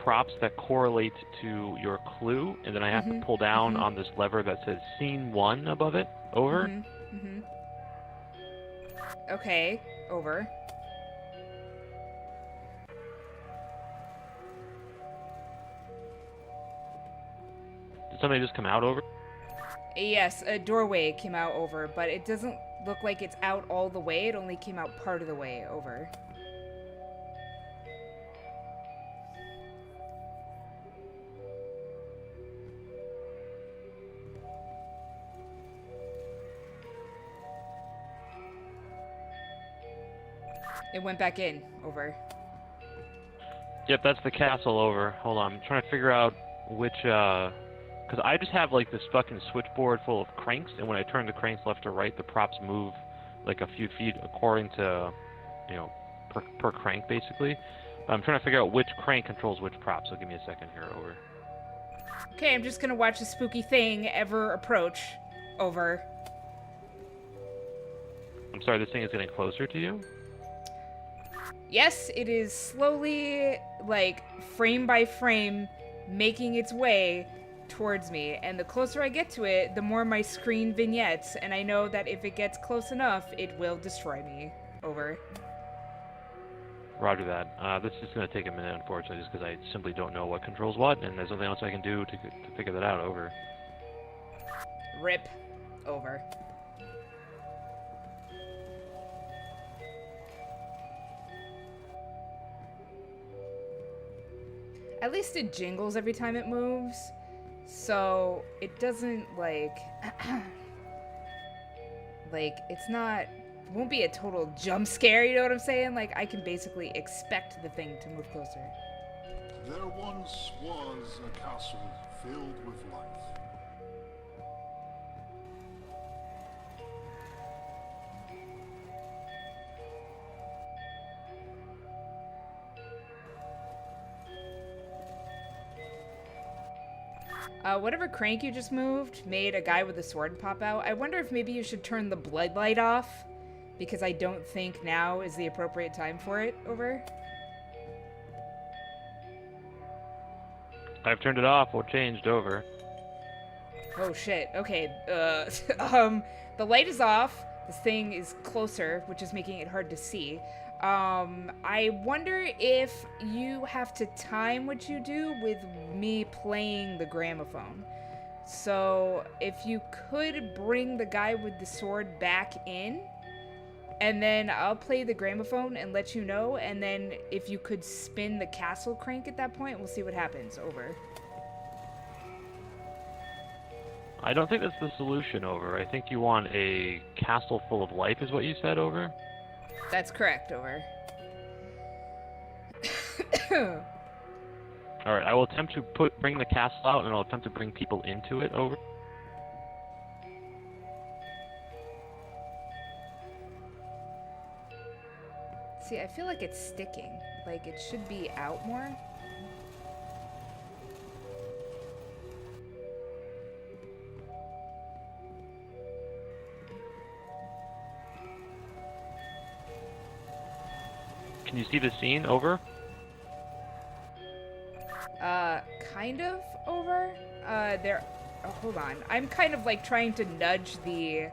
props that correlate to your clue, and then I have to pull down on this lever that says Scene 1 above it. Over. Okay, over. Did somebody just come out? Over. Yes, a doorway came out. Over, but it doesn't look like it's out all the way. It only came out part of the way. Over. It went back in. Over. Yep, that's the castle. Over. Hold on, I'm trying to figure out which, because I just have like this fucking switchboard full of cranks, and when I turn the cranks left or right, the props move like a few feet according to, you know, per crank basically. But I'm trying to figure out which crank controls which prop, so give me a second here. Over. Okay, I'm just gonna watch the spooky thing ever approach. Over. I'm sorry, this thing is getting closer to you? Yes, it is slowly, like, frame by frame, making its way towards me. And the closer I get to it, the more my screen vignettes, and I know that if it gets close enough, it will destroy me. Over. Roger that. This is going to take a minute, unfortunately, just because I simply don't know what controls what, and there's nothing else I can do to figure that out. Over. Rip. Over. At least it jingles every time it moves, so it doesn't, like, like, it's not, won't be a total jump scare, you know what I'm saying? Like, I can basically expect the thing to move closer. There once was a castle filled with life. Whatever crank you just moved made a guy with a sword pop out. I wonder if maybe you should turn the blood light off, because I don't think now is the appropriate time for it. Over. I've turned it off. What changed? Over. Oh shit. Okay. The light is off. This thing is closer, which is making it hard to see. I wonder if you have to time what you do with me playing the gramophone. So if you could bring the guy with the sword back in, and then I'll play the gramophone and let you know, and then if you could spin the castle crank at that point, we'll see what happens. Over. I don't think that's the solution. Over. I think you want a castle full of life, is what you said. Over. That's correct. Over. All right. I will attempt to bring the castle out, and I'll attempt to bring people into it. Over. See, I feel like it's sticking. Like, it should be out more. Can you see the scene? Over. Kind of. Over. There. Oh, hold on. I'm kind of like trying to nudge the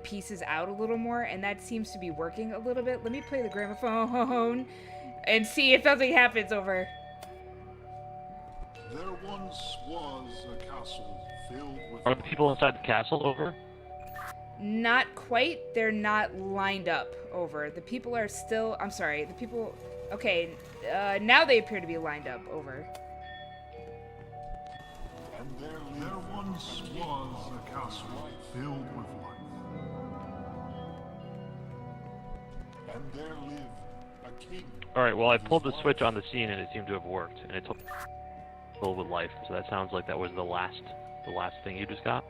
pieces out a little more, and that seems to be working a little bit. Let me play the gramophone and see if nothing happens. Over. There once was a castle filled with Are the people inside the castle? Over. Not quite. They're not lined up. Over. The people are still. I'm sorry. The people. Okay. Now they appear to be lined up. Over. And there once was a castle filled with life. And there lived a king. All right. Well, I pulled the switch on the scene, and it seemed to have worked, and it took filled with life. So that sounds like that was the last thing you just got.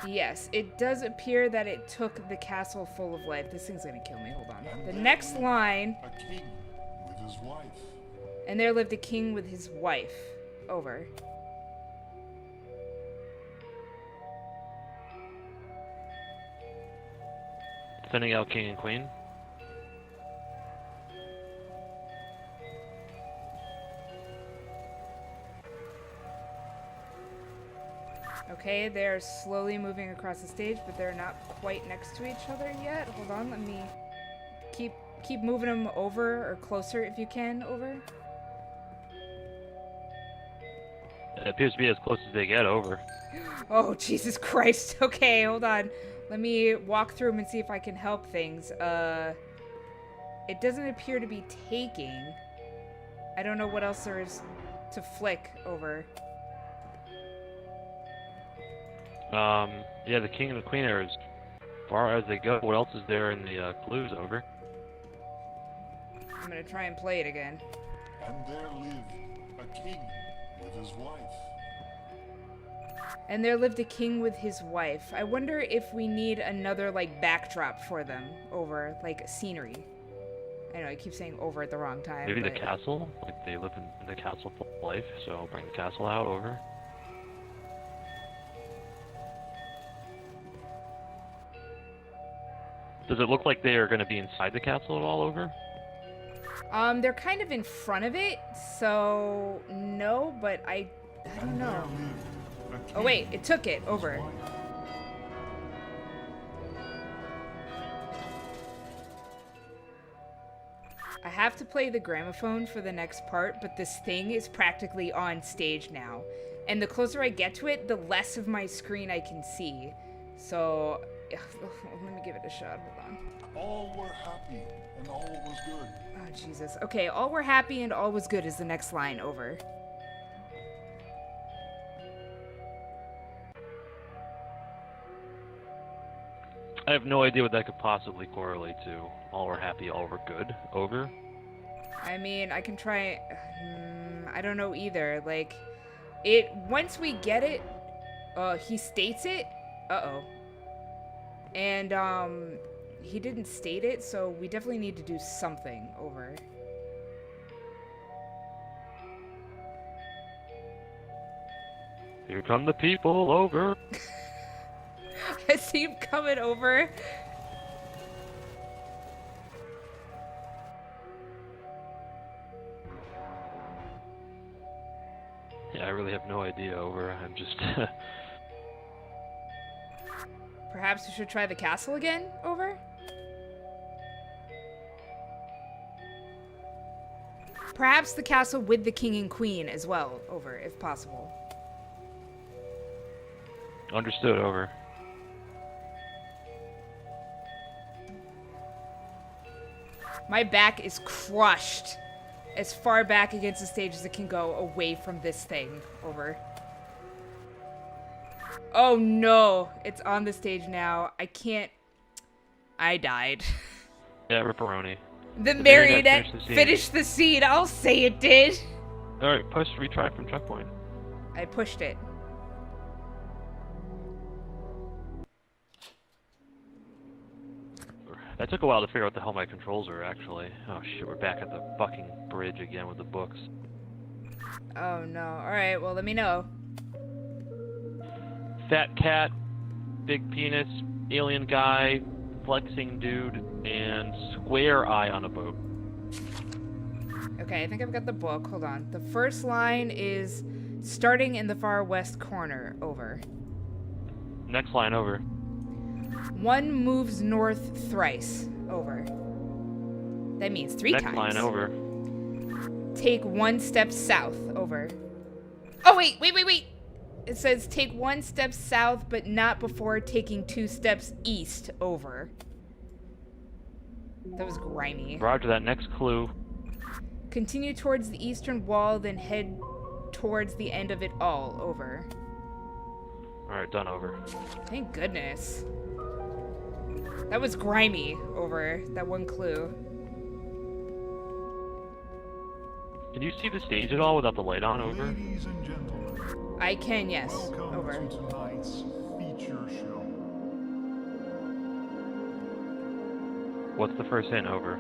Yes, it does appear that it took the castle full of life. This thing's gonna kill me. Hold on. And The there next lived line. A king with his wife. And there lived a king with his wife. Over. Sending out king and queen. Okay, they're slowly moving across the stage, but they're not quite next to each other yet. Hold on, let me keep moving them over or closer if you can. Over. It appears to be as close as they get. Over. Oh, Jesus Christ. Okay, hold on. Let me walk through them and see if I can help things. It doesn't appear to be taking. I don't know what else there is to flick. Over. Yeah, the king and the queen are as far as they go. What else is there in the clues? Over. I'm gonna try and play it again. And there lived a king with his wife. And there lived a king with his wife. I wonder if we need another, like, backdrop for them. Over, like, scenery. I know, I keep saying over at the wrong time. Maybe but... the castle? Like, they live in the castle full of life, so I'll bring the castle out. Over. Does it look like they are going to be inside the castle at all? Over? They're kind of in front of it, so no, but I don't know. Oh wait, it took it. Over. I have to play the gramophone for the next part, but this thing is practically on stage now. And the closer I get to it, the less of my screen I can see. So, let me give it a shot. Hold on. All were happy, and all was good. Oh, Jesus. Okay, all were happy and all was good is the next line over. I have no idea what that could possibly correlate to. All were happy, all were good. Over? I mean, I can try... I don't know either. Like, once we get it, he states it. Uh-oh. And, he didn't state it, so we definitely need to do something over. Here come the people, over. I see him coming over. Yeah, I really have no idea, over. I'm just... Perhaps we should try the castle again, over? Perhaps the castle with the king and queen as well, over, if possible. Understood, over. My back is crushed as far back against the stage as it can go away from this thing, over. Oh no, it's on the stage now. I can't... I died. Yeah, ripperoni. The marionette finished the scene. I'll say it did. Alright, push retry from checkpoint. I pushed it. That took a while to figure out what the hell my controls are, actually. Oh shit, we're back at the fucking bridge again with the books. Oh no. Alright, well let me know. Fat cat, big penis, alien guy, flexing dude, and square eye on a boat. Okay, I think I've got the book. Hold on. The first line is starting in the far west corner, over. Next line, over. One moves north thrice, over. That means three Next times. line, over. Take one step south, over. Oh, wait. It says take one step south, but not before taking 2 steps east, over. That was grimy. Roger that. Next clue. Continue towards the eastern wall, then head towards the end of it all, over. Alright, done, over. Thank goodness. That was grimy, over. That one clue. Can you see the stage at all without the light on, over? Ladies and gentlemen, I can, yes. welcome Over. to tonight's feature show. What's the first hint, over?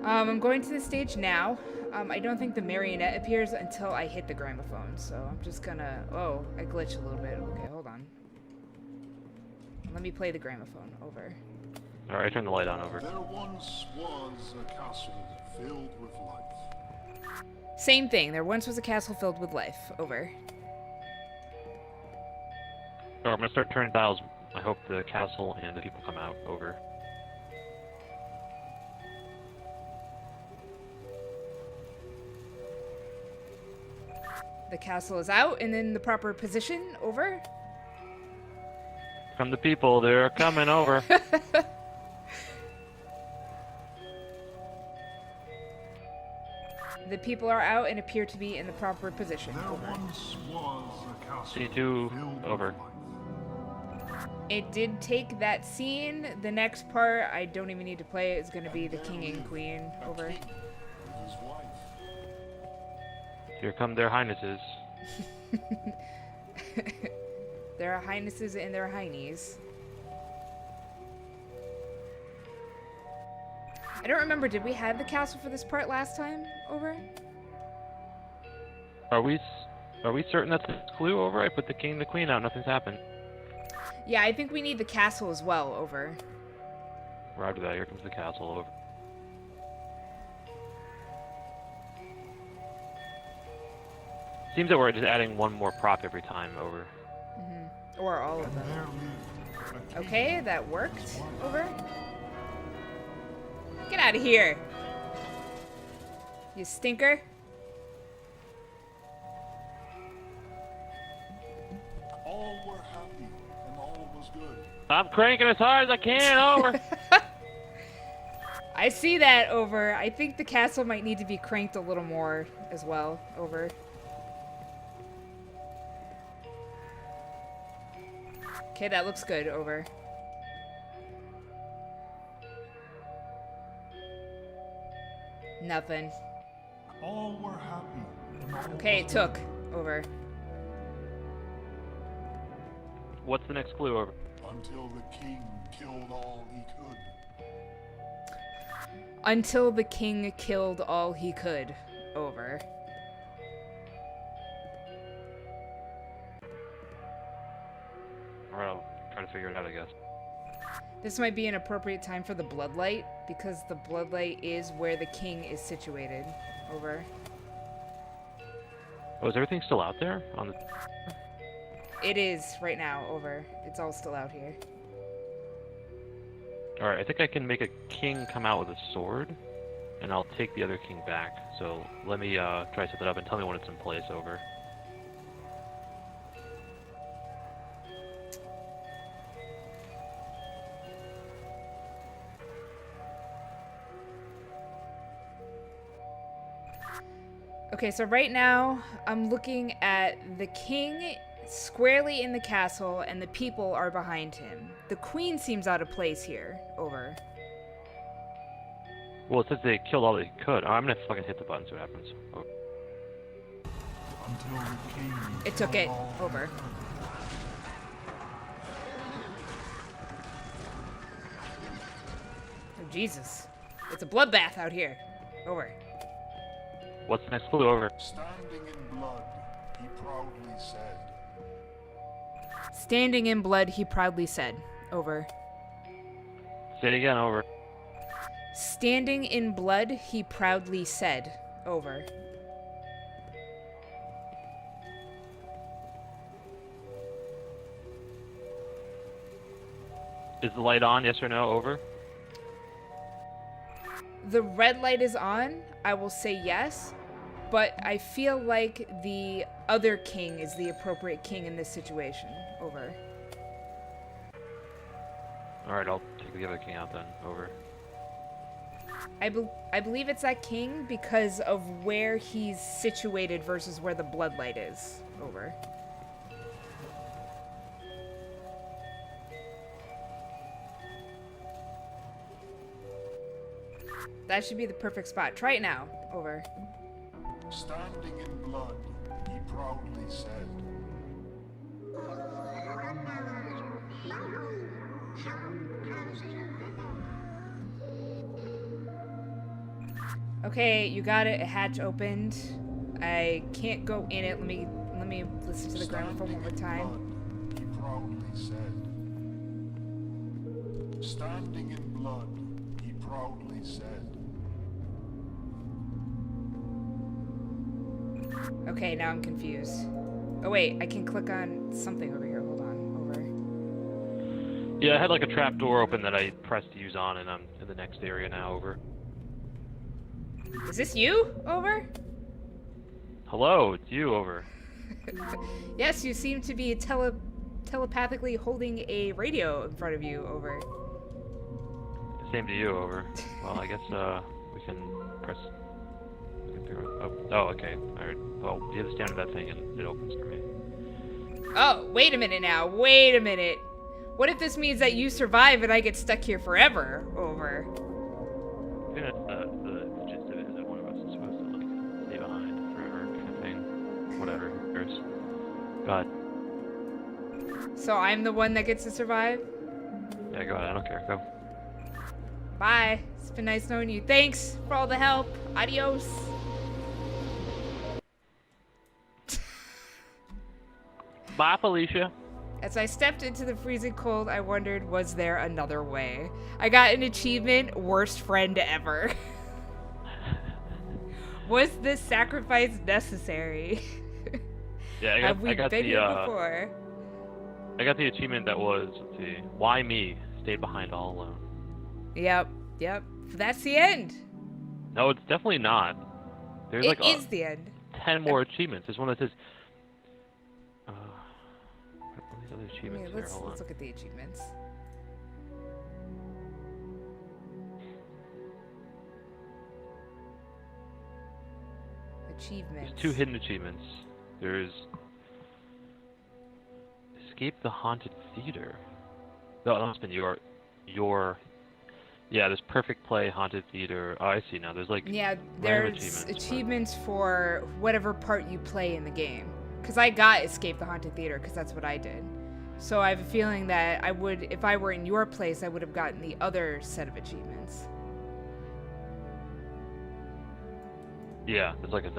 I'm going to the stage now. I don't think the marionette appears until I hit the gramophone, so I'm just gonna... Oh, I glitched a little bit. Okay, hold on. Let me play the gramophone, over. Alright, turn the light on, over. There once was a castle filled with life. Same thing. There once was a castle filled with life, over. Alright, I'm gonna start turning dials. I hope the castle and the people come out, over. The castle is out and in the proper position, over. Come the people, they're coming, over. The people are out and appear to be in the proper position, There over. once was a castle C2, filled over. with life. It did take that scene. The next part, I don't even need to play. It's going to be the king and queen, over. With his wife. Here come their highnesses. There are highnesses and there are heinies. I don't remember, did we have the castle for this part last time, over? Are we certain that's the clue, over? I put the king and the queen out, nothing's happened. Yeah, I think we need the castle as well, over. Roger that, here comes the castle, over. Seems that we're just adding one more prop every time, over. Or all of them. There lived a king. Okay, that worked, over. Get out of here, you stinker. All were happy, I'm cranking as hard as I can, over. I see that, over. I think the castle might need to be cranked a little more as well, over. Okay, that looks good, over. Nothing. All were happy. Okay, it took, over. What's the next clue, over? Until the king killed all he could. Until the king killed all he could, over. Alright, I'll try to figure it out, I guess. This might be an appropriate time for the bloodlight, because the bloodlight is where the king is situated. Over. Oh, is everything still out there? On the... It is right now, over. It's all still out here. Alright, I think I can make a king come out with a sword, and I'll take the other king back. So let me try to set that up and tell me when it's in place, over. Okay, so right now, I'm looking at the king squarely in the castle, and the people are behind him. The queen seems out of place here. Over. Well, it says they killed all they could. I'm gonna fucking hit the button, see what happens. Oh. Until the king It took it. killed all he Over. could. Oh, Jesus. It's a bloodbath out here. Over. What's the next clue, over? Standing in blood, he proudly said. Standing in blood, he proudly said. Over. Say it again, over. Standing in blood, he proudly said. Over. Is the light on, yes or no, over? The red light is on. I will say yes. But I feel like the other king is the appropriate king in this situation. Over. Alright, I'll take the other king out then, over. I believe it's that king because of where he's situated versus where the bloodlight is. Over. That should be the perfect spot. Try it now. Over. Standing in blood, he proudly said. Okay, you got it. A hatch opened. I can't go in it. Let me listen to the gramophone one more time. Blood, he proudly said. Standing in blood, he proudly said. Okay, now I'm confused. Oh wait, I can click on something over here. Hold on. Over. Yeah, I had like a trap door open that I pressed use on, and I'm in the next area now, over. Is this you? Over? Hello, it's you, over. Yes, you seem to be telepathically holding a radio in front of you. Over. Same to you, over. Well, I guess we can press. We can figure out. Oh, okay. Alright. Well, you have to stand on that thing and it opens for me. Oh, wait a minute now. Wait a minute. What if this means that you survive and I get stuck here forever? Over. I think that's the gist of it, is that one of us is supposed to like stay behind forever, kind of thing. Whatever. Who cares? Go ahead. So I'm the one that gets to survive? Yeah, go ahead. I don't care. Go. Bye. It's been nice knowing you. Thanks for all the help. Adios. Bye, Felicia. As I stepped into the freezing cold, I wondered, was there another way? I got an achievement, worst friend ever. Was this sacrifice necessary? Yeah, Have we I got been the here before? I got the achievement that was, let's see, why me? Stayed behind all alone. Yep. That's the end. No, it's definitely not. There's It like is the end. 10 more achievements. There's one that says. What are these other achievements Okay, here? let's Hold on. look at the achievements. Achievements. There's 2 hidden achievements. There's escape the haunted theater. No, that must have been your. Yeah, there's perfect play, haunted theater. Oh, I see now. There's like Yeah, random there's achievements, achievements for whatever part you play in the game. Because I got Escape the Haunted Theater, because that's what I did. So I have a feeling that I would, if I were in your place, I would have gotten the other set of achievements. Yeah, there's like a ...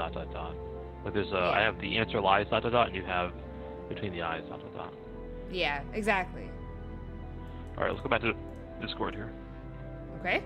Like there's Yeah. I have the answer lies ... and you have between the eyes ... Yeah, exactly. All right, let's go back to Discord here. Okay?